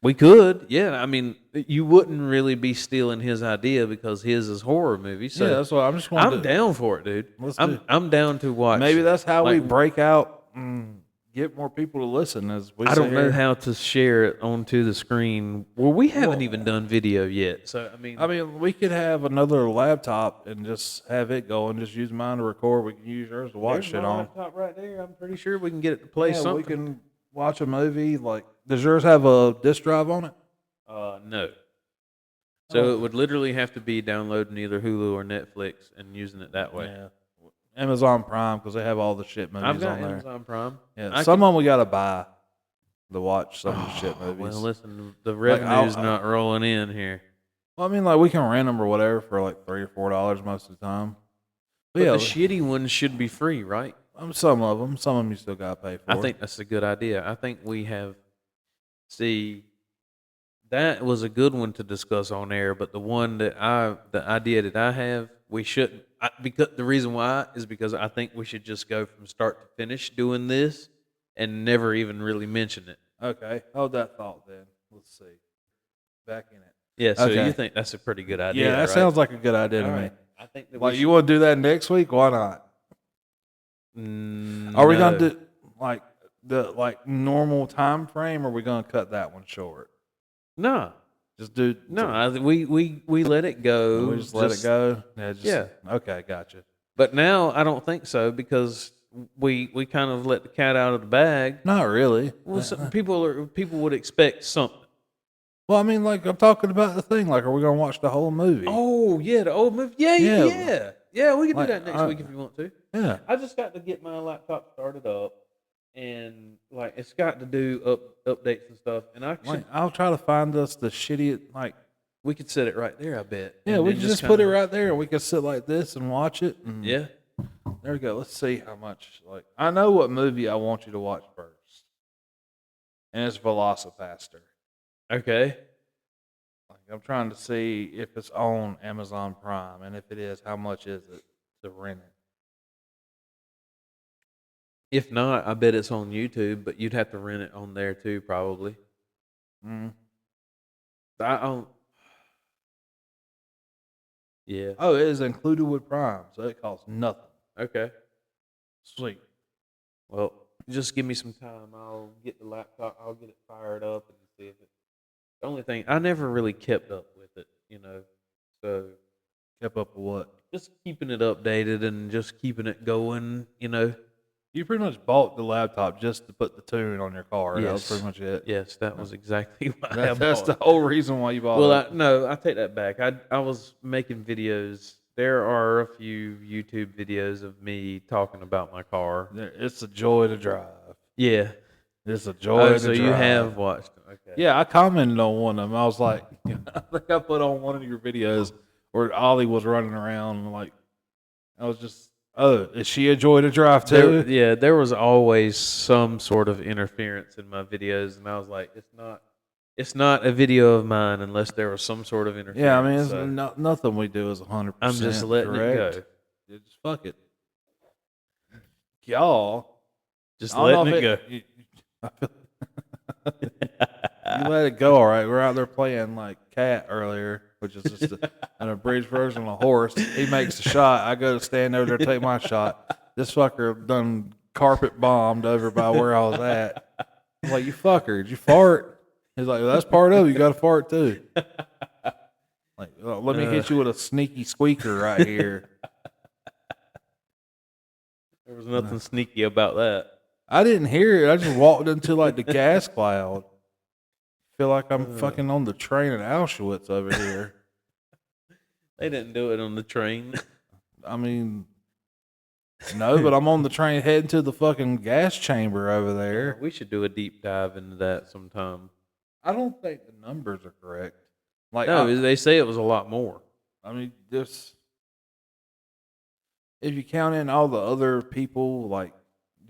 We could, yeah. I mean, you wouldn't really be stealing his idea because his is horror movie. So Yeah, that's what I'm just going to I'm down for it, dude. Let's do. I'm down to watch. Maybe that's how we like, break out and get more people to listen. As we I sit don't know here. how to share it onto the screen. Well, we haven't even done video yet. So I mean, we could have another laptop and just have it go and just use mine to record. We can use yours to watch shit on. laptop right there. I'm pretty sure we can get it to play Yeah, something. we can watch a movie. Like, does yours have a disk drive on it? No. So it would literally have to be downloading either Hulu or Netflix and using it that way. Yeah. Amazon Prime because they have all the shit movies I've got on there. Amazon Prime. Yeah, I some of them we gotta buy to watch some of the shit movies. Well, listen, the Like, revenue's I'll- not rolling in here. Well, I mean, like we can rent them or whatever for like $3 or $4 most of the time. But yeah, the shitty ones should be free, right? some of them you still gotta pay for. I think that's a good idea. I think we have. See, that was a good one to discuss on air, but the idea that I have, we shouldn't. Because the reason why is because I think we should just go from start to finish doing this and never even really mention it. Okay, hold that thought then. Let's see. Back in it. Yeah. So Okay. you think that's a pretty good idea? Yeah, that right? sounds like a good idea to All me. right. I think that Like, we you want to do that next week? Why not? should, Are we no. gonna do like the normal time frame, or are we gonna cut that one short? No. Just do No, we let it go. We just let it go. Yeah. Yeah. Okay, gotcha. But now I don't think so because we kind of let the cat out of the bag. Not really. Well, people would expect something. Well, I mean, like I'm talking about the thing. Like, are we gonna watch the whole movie? Oh yeah, the old movie. Yeah. We can do Like, that next week if you want to. yeah. I just got to get my laptop started up, and like it's got to do updates and stuff. And Like, I'll try to find us the shitty like. we could set it right there. I bet. Yeah, And we then can just put it kinda- right there, and we can sit like this and watch it. And Yeah. there we go. Let's see how much. Like, I know what movie I want you to watch first, and it's Velocipaster. Okay. Like, I'm trying to see if it's on Amazon Prime, and if it is, how much is it to rent it? If not, I bet it's on YouTube, but you'd have to rent it on there too, probably. Mm. I don't. Yeah. Oh, it is included with Prime, so it costs nothing. Okay. Sweet. Well, just give me some time. I'll get the laptop. I'll get it fired up and see if it. The only thing I never really kept up with it, so Kept up with what? just keeping it updated and just keeping it going. You pretty much bought the laptop just to put the tune on your car. That was Yes. pretty much it. Yes, that was exactly why I That's bought the it. whole reason why you bought Well, it. no, I take that back. I was making videos there are a few YouTube videos of me talking about my car. It's a joy to drive. Yeah. It's a joy to So drive. you have watched them. Okay. Yeah, I commented on one of them. I was like, I think I put on one of your videos where Ollie was running around and like, I was just, oh, is she a joy to drive too? There was always some sort of interference in my videos, and I was like, it's not a video of mine unless there was some sort of interference. Yeah, I mean, it's so nothing we do is 100%. I'm just letting correct. it go. Just fuck it. Y'all. Just I don't know letting if it go. You let it go, all right. We're out there playing like cat earlier, which is just an abridged version of a horse. He makes the shot. I go to stand over there to take my shot. This fucker done carpet bombed over by where I was at. I'm like, you fucker, did you fart? He's like, well, that's part of it. You got to fart too. Like, well, let me hit you with a sneaky squeaker right here. There was nothing sneaky about that. I didn't hear it. I just walked into like the gas cloud. Feel like I'm fucking on the train in Auschwitz over here. They didn't do it on the train. I mean, no, but I'm on the train heading to the fucking gas chamber over there. We should do a deep dive into that sometime. I don't think the numbers are correct. Like, No, they say it was a lot more. I mean, this, if you count in all the other people, like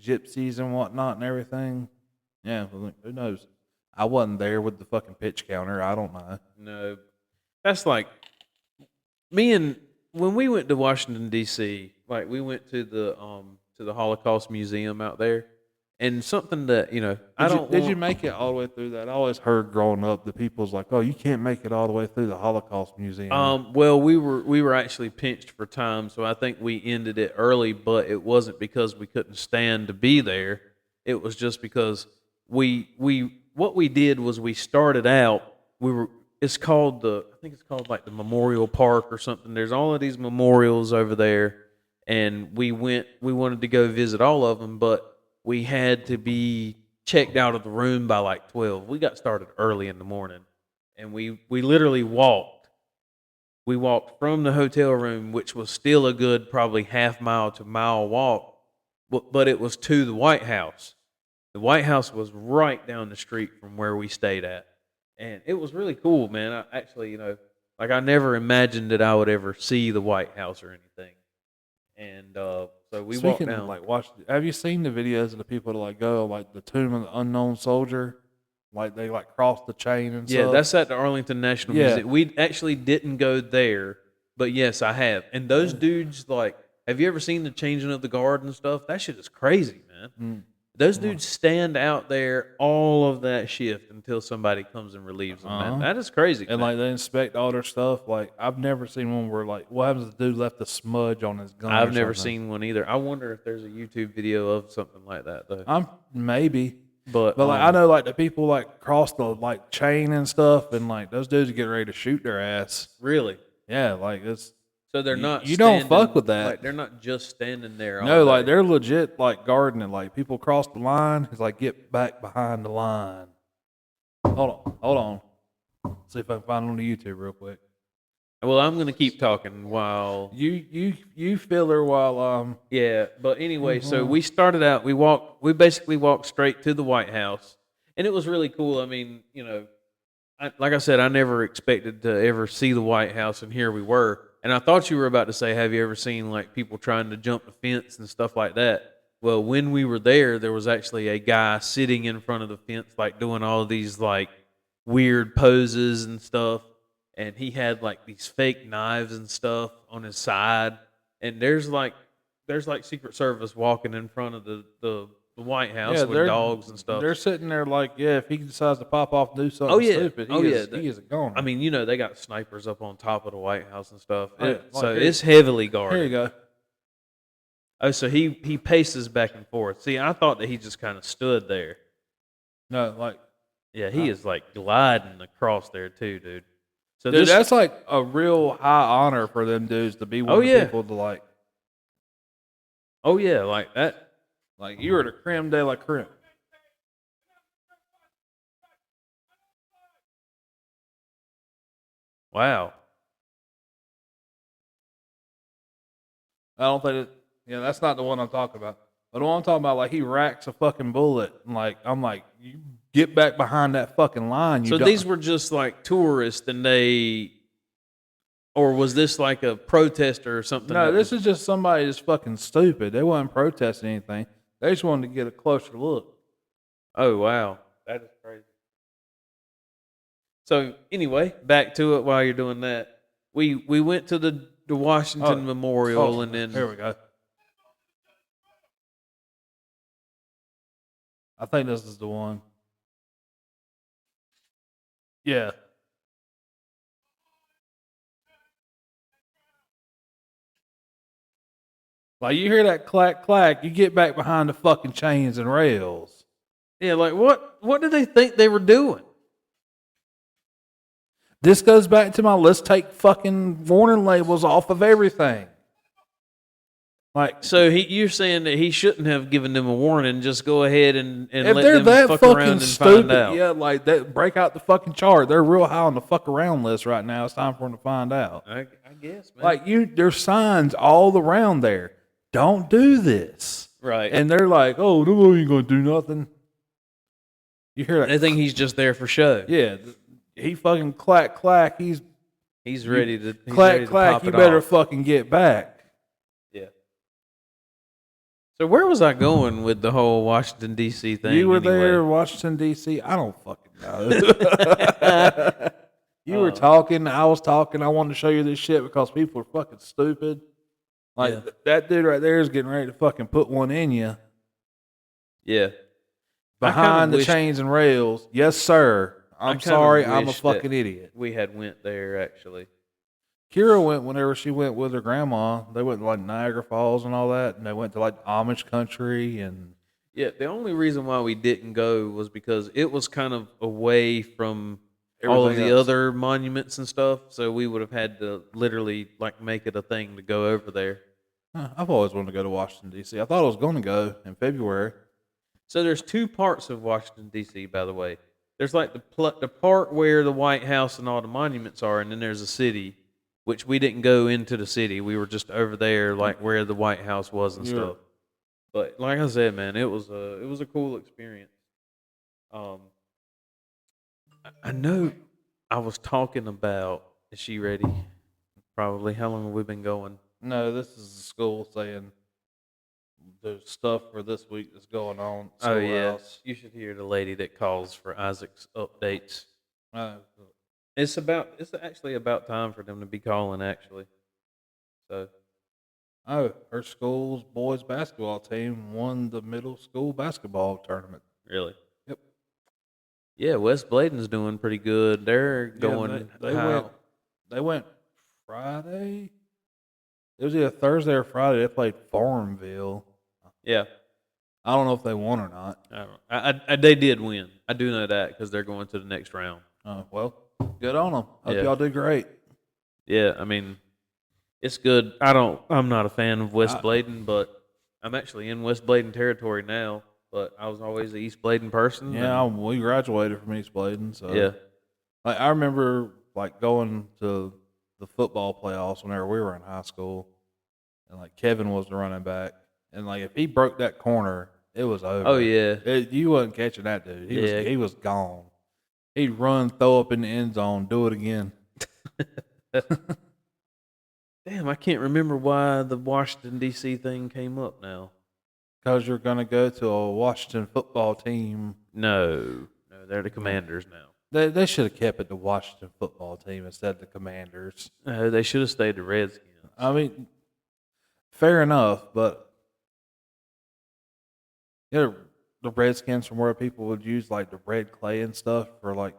gypsies and whatnot and everything, yeah, well, who knows? I wasn't there with the fucking pitch counter. I don't know. No, that's like when we went to Washington D.C. Like we went to the Holocaust Museum out there, and something that Did you make it all the way through that? I always heard growing up the people's like, oh, you can't make it all the way through the Holocaust Museum. Well, we were actually pinched for time, so I think we ended it early. But it wasn't because we couldn't stand to be there. It was just because what we did was we started out. It's called I think it's called like the Memorial Park or something. There's all of these memorials over there, and we wanted to go visit all of them, but we had to be checked out of the room by like 12. We got started early in the morning, and we literally walked. We walked from the hotel room, which was still a good probably half mile to mile walk, but it was to the White House. The White House was right down the street from where we stayed at. And it was really cool, man. I actually, like I never imagined that I would ever see the White House or anything. And so we walked down. Of, like, have you seen the videos of the people that like go like the Tomb of the Unknown Soldier? Like they like cross the chain and stuff. Yeah, that's at the Arlington National Museum. We actually didn't go there, but yes, I have. And those dudes, like, have you ever seen the changing of the guard and stuff? That shit is crazy, man. Those dudes stand out there all of that shift until somebody comes and relieves them. Man. That is crazy. And like they inspect all their stuff. Like I've never seen one where like what happens if the dude left a smudge on his gun. I've never seen one either. I wonder if there's a YouTube video of something like that though. Maybe. But like I know like the people like cross the like chain and stuff, and like those dudes get ready to shoot their ass. Really? Yeah, like it's. So they're not. You don't fuck with that. Like they're not just standing there. No, like they're legit like guarding it. Like people cross the line, it's like get back behind the line. Hold on. See if I can find it on the YouTube real quick. Well, I'm gonna keep talking while you filler while Yeah, but anyway, so we started out. We basically walked straight to the White House, and it was really cool. I mean, like I said, I never expected to ever see the White House, and here we were. And I thought you were about to say, have you ever seen like people trying to jump the fence and stuff like that? Well, when we were there was actually a guy sitting in front of the fence, like doing all of these like weird poses and stuff. And he had like these fake knives and stuff on his side. And there's like Secret Service walking in front of the White House with dogs and stuff. They're sitting there like, yeah, if he decides to pop off and do something stupid, he is a goner. I mean, they got snipers up on top of the White House and stuff. So it's heavily guarded. Here you go. Oh, so he paces back and forth. See, I thought that he just kind of stood there. No, like. Yeah, he is like gliding across there too, dude. So dude, that's like a real high honor for them dudes to be one of the people to like. Oh, yeah, like that. Like, you were the creme de la creme. Wow. I don't think it. Yeah, that's not the one I'm talking about. But the one I'm talking about, like he racks a fucking bullet, and like I'm like, you get back behind that fucking line. You So don't. these were just like tourists, and or was this like a protester or something? No, this is just somebody that's fucking stupid. They wasn't protesting anything. They just wanted to get a closer look. Oh wow, that is crazy. So anyway, back to it. While you're doing that, we went to the Washington Memorial, and then here we go. I think this is the one. Yeah. Like you hear that clack clack, you get back behind the fucking chains and rails. yeah, like what did they think they were doing? This goes back to my let's take fucking warning labels off of everything. Like, So you're saying that he shouldn't have given them a warning? Just go ahead and if let they're them that fuck fucking around and stupid, find out. yeah, like that, break out the fucking chart. They're real high on the fuck around list right now. It's time for them to find out. I guess, man. Like there's signs all around there. Don't do this. Right. And they're like, oh, no, you ain't gonna do nothing. You hear that? They think he's just there for show. Yeah, he fucking clack clack. He's ready to clack ready to clack. pop You it better off. fucking get back. Yeah. So where was I going with the whole Washington D.C. thing? You were anyway? there, Washington D.C. I don't fucking know. You were talking. I was talking. I wanted to show you this shit because people are fucking stupid. Like Yeah. that dude right there is getting ready to fucking put one in you Yeah. behind the wished- chains and rails. Yes, sir. I'm kinda sorry. I'm a wish that fucking idiot. We had went there actually. Kira went whenever she went with her grandma. They went to like Niagara Falls and all that, and they went to like Amish country and Yeah, the only reason why we didn't go was because it was kind of away from all of Everything the else. other monuments and stuff. So we would have had to literally like make it a thing to go over there. I've always wanted to go to Washington D.C. I thought I was going to go in February. So there's two parts of Washington D.C. by the way. There's like the part where the White House and all the monuments are, and then there's a city, which we didn't go into the city. We were just over there, like where the White House was and Yeah. stuff. But like I said, man, it was a cool experience. I know I was talking about. Is she ready? Probably. How long have we been going? No, this is the school saying there's stuff for this week that's going on. At Oh yeah, schoolhouse. you should hear the lady that calls for Isaac's updates. Uh, It's actually about time for them to be calling actually. So oh, her school's boys basketball team won the middle school basketball tournament. really, Yep. yeah, West Bladen's doing pretty good. They're Yeah, going. They high. went. They went Friday. It was either Thursday or Friday. They played Farmville. Yeah, I don't know if they won or not. I don't, they did win. I do know that because they're going to the next round. Well, good on them. Hope Yeah. y'all do great. Yeah, I mean, it's good. I'm not a fan of West I- Bladen, but I'm actually in West Bladen territory now. But I was always the East Bladen person. Yeah, and- we graduated from East Bladen, so yeah, Like I remember like going to the football playoffs whenever we were in high school, and like Kevin was the running back, and like if he broke that corner, it was over. Oh yeah, You wasn't catching that dude. Yeah. He was gone. He'd run, throw up in the end zone, do it again. damn, I can't remember why the Washington D.C. thing came up now. Because you're gonna go to a Washington football team. No, they're the Commanders now. They should have kept it the Washington football team instead of the Commanders. No, they should have stayed the Redskins. I mean, fair enough, but yeah, the Redskins from where people would use like the red clay and stuff for like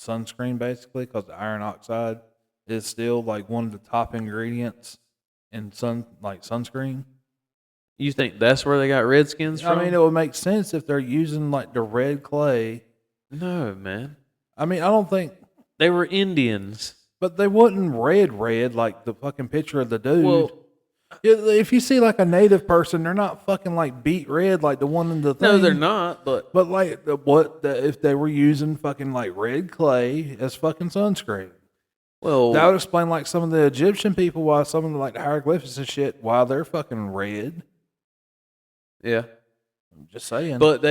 sunscreen, basically, because the iron oxide is still like one of the top ingredients in sunscreen. You think that's where they got Redskins from? I mean, it would make sense if they're using like the red clay. no, man. I mean, I don't think, They were Indians. but they wasn't red like the fucking picture of the dude. Well, Yeah, if you see like a native person, they're not fucking like beat red like the one in the thing. no, they're not. But But like if they were using fucking like red clay as fucking sunscreen. Well, That would explain like some of the Egyptian people why some of the like hieroglyphics and shit why they're fucking red. yeah. I'm just saying. But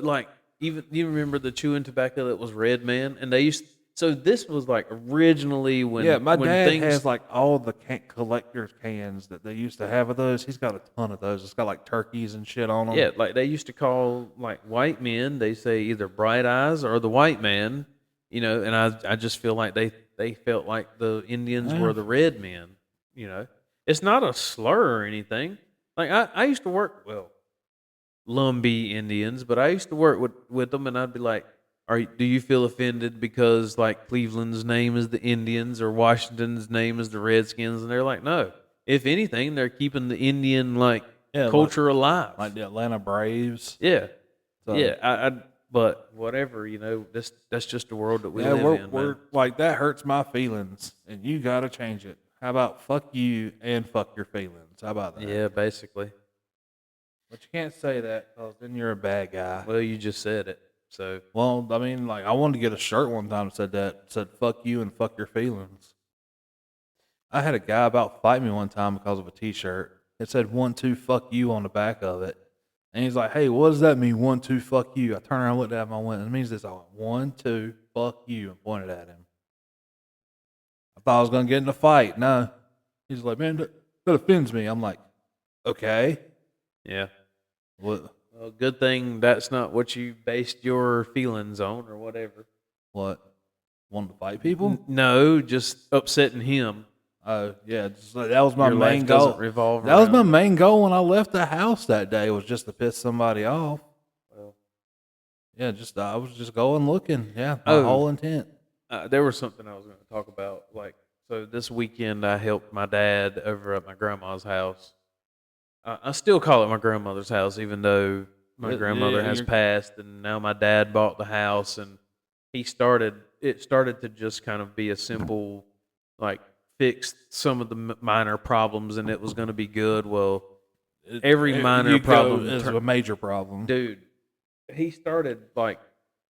like, even you remember the chewing tobacco that was red, man, and they used. So this was like originally when yeah, my when dad things, has like all the collector's cans that they used to have of those. He's got a ton of those. It's got like turkeys and shit on them. yeah, like they used to call like white men. They say either bright eyes or the white man, and I just feel like they felt like the Indians were the red men. It's not a slur or anything. Like I used to work Lumbee Indians, but I used to work with them, and I'd be like, do you feel offended because like Cleveland's name is the Indians or Washington's name is the Redskins? And they're like, no. If anything, they're keeping the Indian culture alive, like the Atlanta Braves. yeah, So- yeah. But whatever, that's just the world that we live in. We're Man. like that hurts my feelings, and you got to change it. How about fuck you and fuck your feelings? How about that? Yeah, basically. But you can't say that because then you're a bad guy. Well, you just said it, so Well, I mean, like I wanted to get a shirt one time that said "fuck you" and "fuck your feelings." I had a guy about fight me one time because of a T-shirt. It said "1, 2, fuck you" on the back of it, and he's like, "Hey, what does that mean? 1, 2, fuck you?" I turned around, and looked at him, I went, "It means this." I went, 1, 2, fuck you, and pointed at him. I thought I was gonna get in a fight. No, he's like, "Man, that offends me." I'm like, "Okay, yeah. what? Well, good thing that's not what you based your feelings on or whatever. What? Want to fight people?" No, just upsetting him. Oh yeah, that was my Your main life goal. doesn't revolve That was my around it. main goal when I left the house that day. Was just to piss somebody off. Well, Yeah, I was just going looking. Yeah, my whole intent. there was something I was going to talk about. So this weekend I helped my dad over at my grandma's house. I still call it my grandmother's house, even though my grandmother has passed, and now my dad bought the house, and it started to just kind of be a simple, like, fix some of the minor problems, and it was going to be good. Well, every minor problem is a major problem. dude, he started like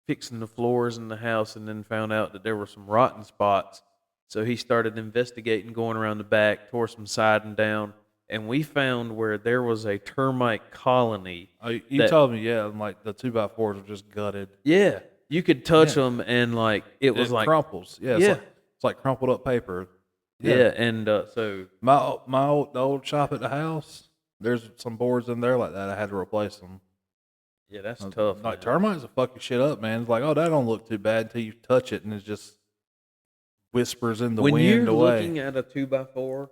fixing the floors in the house and then found out that there were some rotten spots. So he started investigating, going around the back, tore some siding down, and we found where there was a termite colony. You told me, yeah, and like the 2x4s were just gutted. Yeah, you could touch them and like it was like crumples. Yeah, it's like crumpled up paper. Yeah, and so the old shop at the house, there's some boards in there like that. I had to replace them. yeah, that's tough. Like man. termites will fuck your shit up, man. It's like, oh, that don't look too bad until you touch it and it just whispers in the When wind you're away. looking at a 2x4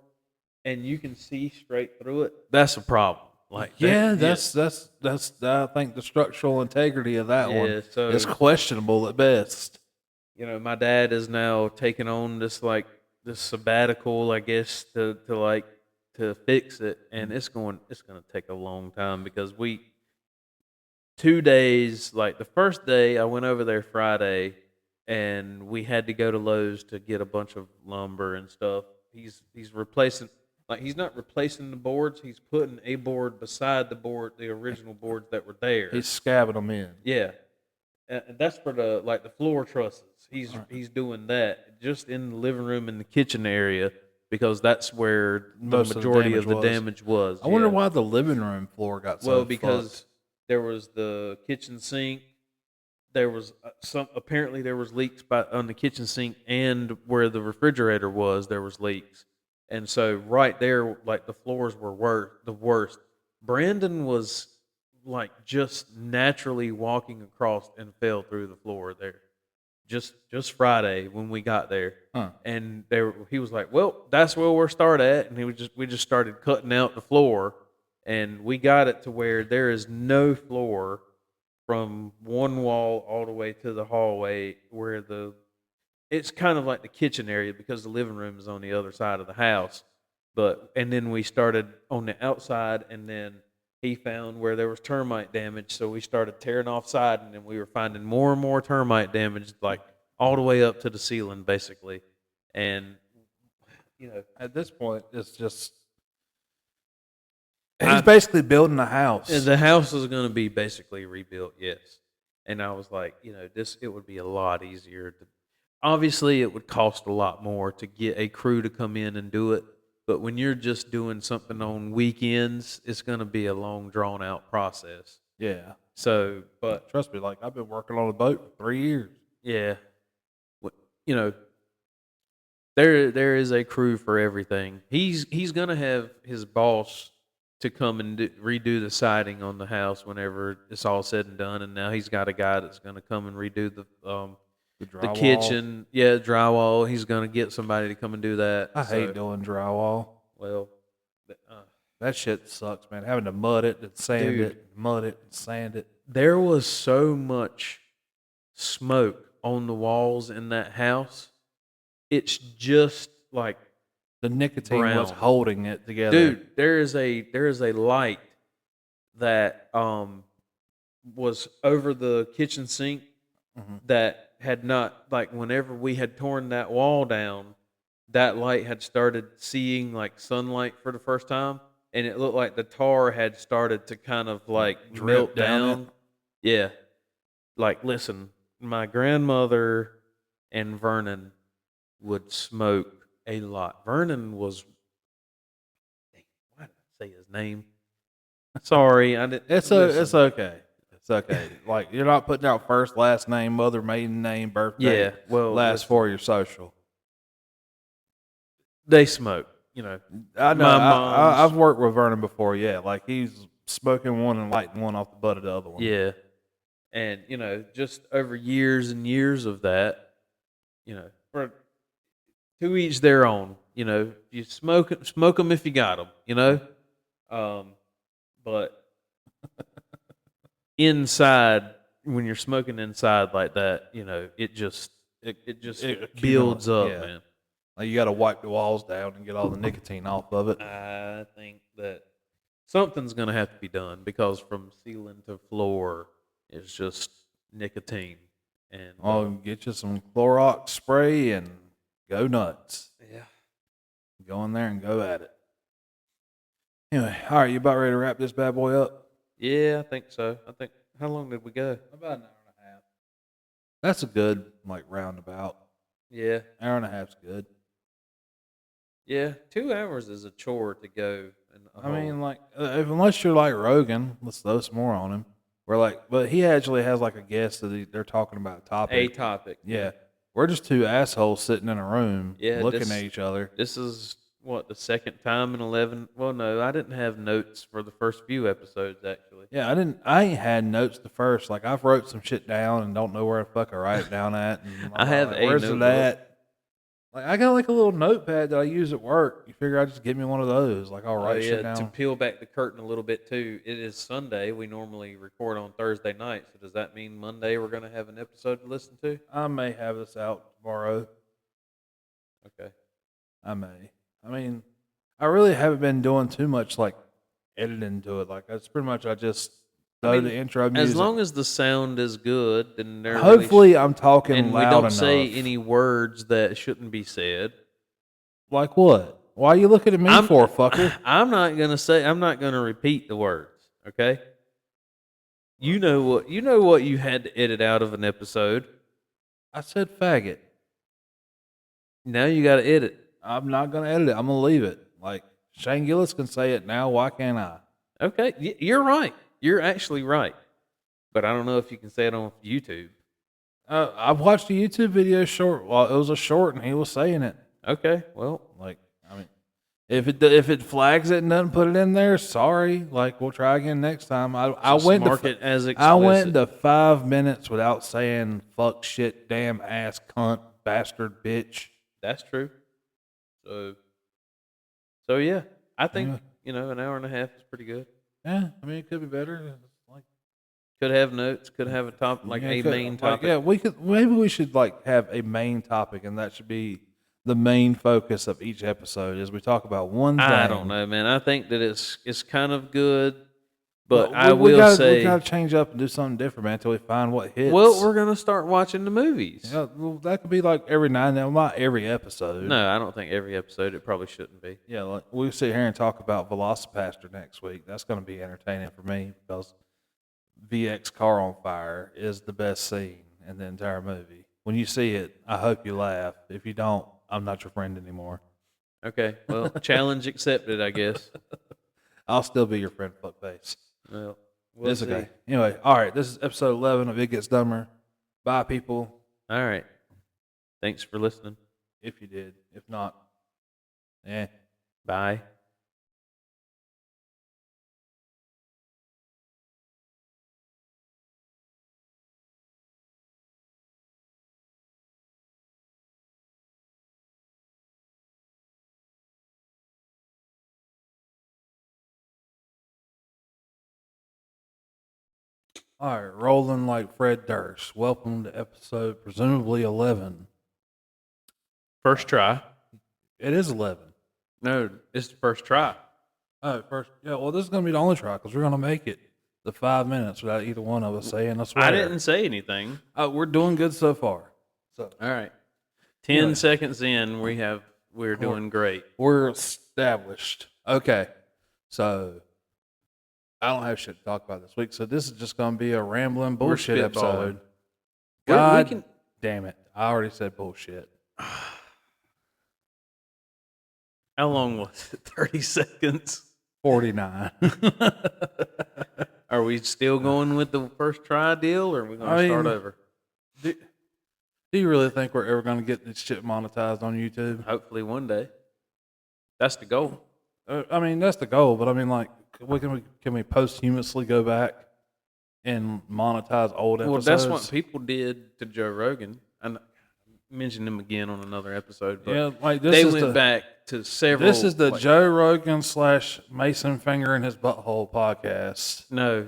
and you can see straight through it, that's a problem. Like Yeah, that's I think the structural integrity of that one so is questionable at best. my dad is now taking on this sabbatical, I guess, to fix it, and it's going to take a long time because 2 days, like the first day I went over there Friday, and we had to go to Lowe's to get a bunch of lumber and stuff. He's replacing. Like, he's not replacing the boards. He's putting a board beside the original boards that were there. He's scabbing them in. Yeah, and that's for the floor trusses. He's doing that just in the living room and the kitchen area because that's where the majority of the damage was. I wonder why the living room floor got so because fucked. there was the kitchen sink. There was apparently there was leaks on the kitchen sink and where the refrigerator was. There was leaks. And so right there, like the floors were the worst. Brandon was like just naturally walking across and fell through the floor there. Just Friday when we got there, and he was like, "Well, that's where we'll start at," and we just started cutting out the floor, and we got it to where there is no floor from one wall all the way to the hallway where it's kind of like the kitchen area because the living room is on the other side of the house. And then we started on the outside, and then he found where there was termite damage. So we started tearing off siding, and we were finding more and more termite damage, like all the way up to the ceiling, basically. And, At this point, it's just he's basically building a house. The house is going to be basically rebuilt, yes. And I was like, it would be a lot easier obviously it would cost a lot more to get a crew to come in and do it. But when you're just doing something on weekends, it's going to be a long, drawn out process. Yeah. So, but Trust me, like I've been working on a boat for 3 years. yeah, you know, there is a crew for everything. He's going to have his boss to come and redo the siding on the house whenever it's all said and done. And now he's got a guy that's going to come and redo the drywall. kitchen, drywall. He's going to get somebody to come and do that. I hate doing drywall. Well, That shit sucks, man. Having to mud it and sand Dude. it, mud it and sand it. there was so much smoke on the walls in that house. It's just like, The nicotine was Brown. holding it together. dude, there is a light that was over the kitchen sink Mhm. that had not, like, whenever we had torn that wall down, that light had started seeing like sunlight for the first time, and it looked like the tar had started to kind of like Drip melt down down. it? Yeah. Like, listen, my grandmother and Vernon would smoke a lot. Vernon was, dang, why did I say his name? Sorry, I didn't. It's okay. It's okay. Like you're not putting out first, last name, mother, maiden name, birthday, Yeah, well, last listen, for your social. they smoke. You know, I know. My mom's- I've worked with Vernon before. Yeah, like he's smoking one and lighting one off the butt of the other one. yeah, and you know, just over years and years of that, you know, for to each their own. You know, you smoke them if you got them. You know, but inside, when you're smoking inside like that, you know, it just It builds up, yeah. man. Like you got to wipe the walls down and get all the nicotine off of it. I think that something's going to have to be done, because from ceiling to floor, it's just nicotine. And Oh, get you some Clorox spray and go nuts. yeah, Go in there and go at it. Anyway, all right, you about ready to wrap this bad boy up? yeah, I think so. I think, how long did we go? About an hour and a half. That's a good like roundabout. Yeah, Hour and a half's good. yeah. 2 hours is a chore to go. I mean, like, unless you're like Rogan, let's throw some more on him. We're like, but he actually has like a guest that they're talking about a topic. a topic. Yeah, we're just two assholes sitting in a room, Yeah, looking this- at each other. This is what, the second time in 11. Well, no, I didn't have notes for the first few episodes actually. Yeah, I ain't had notes the first. Like I've wrote some shit down and don't know where the fuck I write it down at. And I have like, a where's it notebook. at? Like I got like a little notepad that I use at work. You figure I just get me one of those. Like I'll write shit To down. peel back the curtain a little bit too, it is Sunday. We normally record on Thursday night, so does that mean Monday we're going to have an episode to listen to? I may have this out tomorrow. Okay. I may. I mean, I really haven't been doing too much like editing to it. Like that's pretty much I just throw mean, the intro music. As long as the sound is good, then they're hopefully I'm talking and we loud don't enough. say any words that shouldn't be said. Like what? Why are you looking at me for, fucker? I'm not gonna repeat the words. Okay. You know what you had to edit out of an episode. I said faggot. Now you got to edit. I'm not gonna edit it. I'm gonna leave it. Like Shane Gillis can say it now. Why can't I? Okay, you're right. You're actually right. But I don't know if you can say it on YouTube. I've watched a YouTube video short. Well, it was a short, and he was saying it. Okay, well, Like, I mean, if it flags it and doesn't put it in there, sorry. Like, we'll try again next time. I just went mark to, it as explicit. I went to 5 minutes without saying fuck, shit, damn, ass, cunt, bastard, bitch. That's true. So yeah, I think Yeah. an hour and a half is pretty good. Yeah, I mean, it could be better. Like, Could have notes. Could have a top like yeah, a could- main like, topic. yeah, we could. Maybe we should like have a main topic, and that should be the main focus of each episode. Is we talk about one thing. I don't know, man. I think that it's kind of good, but Well, I we will gotta, say, we gotta change up and do something different, man, until we find what hits. well, we're gonna start watching the movies. yeah, well, that could be like every now and then, not every episode. No, I don't think every episode. It probably shouldn't be. Yeah, like we'll sit here and talk about Velocipaster next week. That's going to be entertaining for me because VX car on fire is the best scene in the entire movie. when you see it, I hope you laugh. If you don't, I'm not your friend anymore. Okay, well, challenge accepted, I guess. I'll still be your friend, fuckface. Well, we'll It's see. okay. Anyway, all right. This is episode 11 of It Gets Dumber. Bye, people. All right. Thanks for listening. If you did. If not, Bye. All right. Rolling like Fred Durst. Welcome to episode presumably 11. First try. It is 11. No, it's the first try. Oh, first. Yeah, well, this is going to be the only try because we're going to make it the 5 minutes without either one of us saying, I swear. I didn't say anything. We're doing good so far. So All right. 10 Yeah. seconds in, we're doing great. we're established. Okay. So I don't have shit to talk about this week. So this is just going to be a rambling bullshit spitballing. episode. We God can- damn it. I already said bullshit. How long was it? 30 seconds? 49. Are we still going with the first try deal, or are we going to start over? Do you really think we're ever going to get this shit monetized on YouTube? Hopefully one day. That's the goal. I mean, that's the goal, but I mean, like, can we posthumously go back and monetize old Well, episodes? that's what people did to Joe Rogan. I mentioned him again on another episode, but Yeah, like this they is went back to several. This is the like- Joe Rogan / Mason Finger in his butthole podcast. No,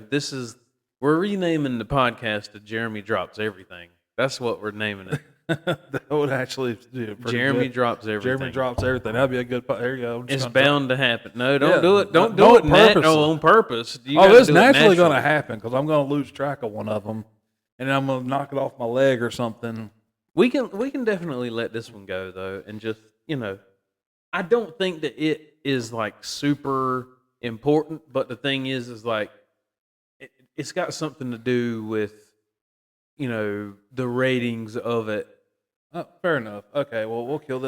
we're renaming the podcast to Jeremy Drops Everything. That's what we're naming it. That would actually do it pretty Jeremy good. Drops Everything. Jeremy drops everything. That'd be a good. There you go. I'm just It's gonna try- bound to happen. No, don't Yeah, do it. Don't no, do it purposely. on purpose. You Oh, gotta it's do it naturally going to naturally. happen because I'm going to lose track of one of them, and then I'm going to knock it off my leg or something. We can definitely let this one go though, and just I don't think that it is like super important, but the thing is like it's got something to do with the ratings of it. Oh, fair enough. Okay, well, we'll kill this.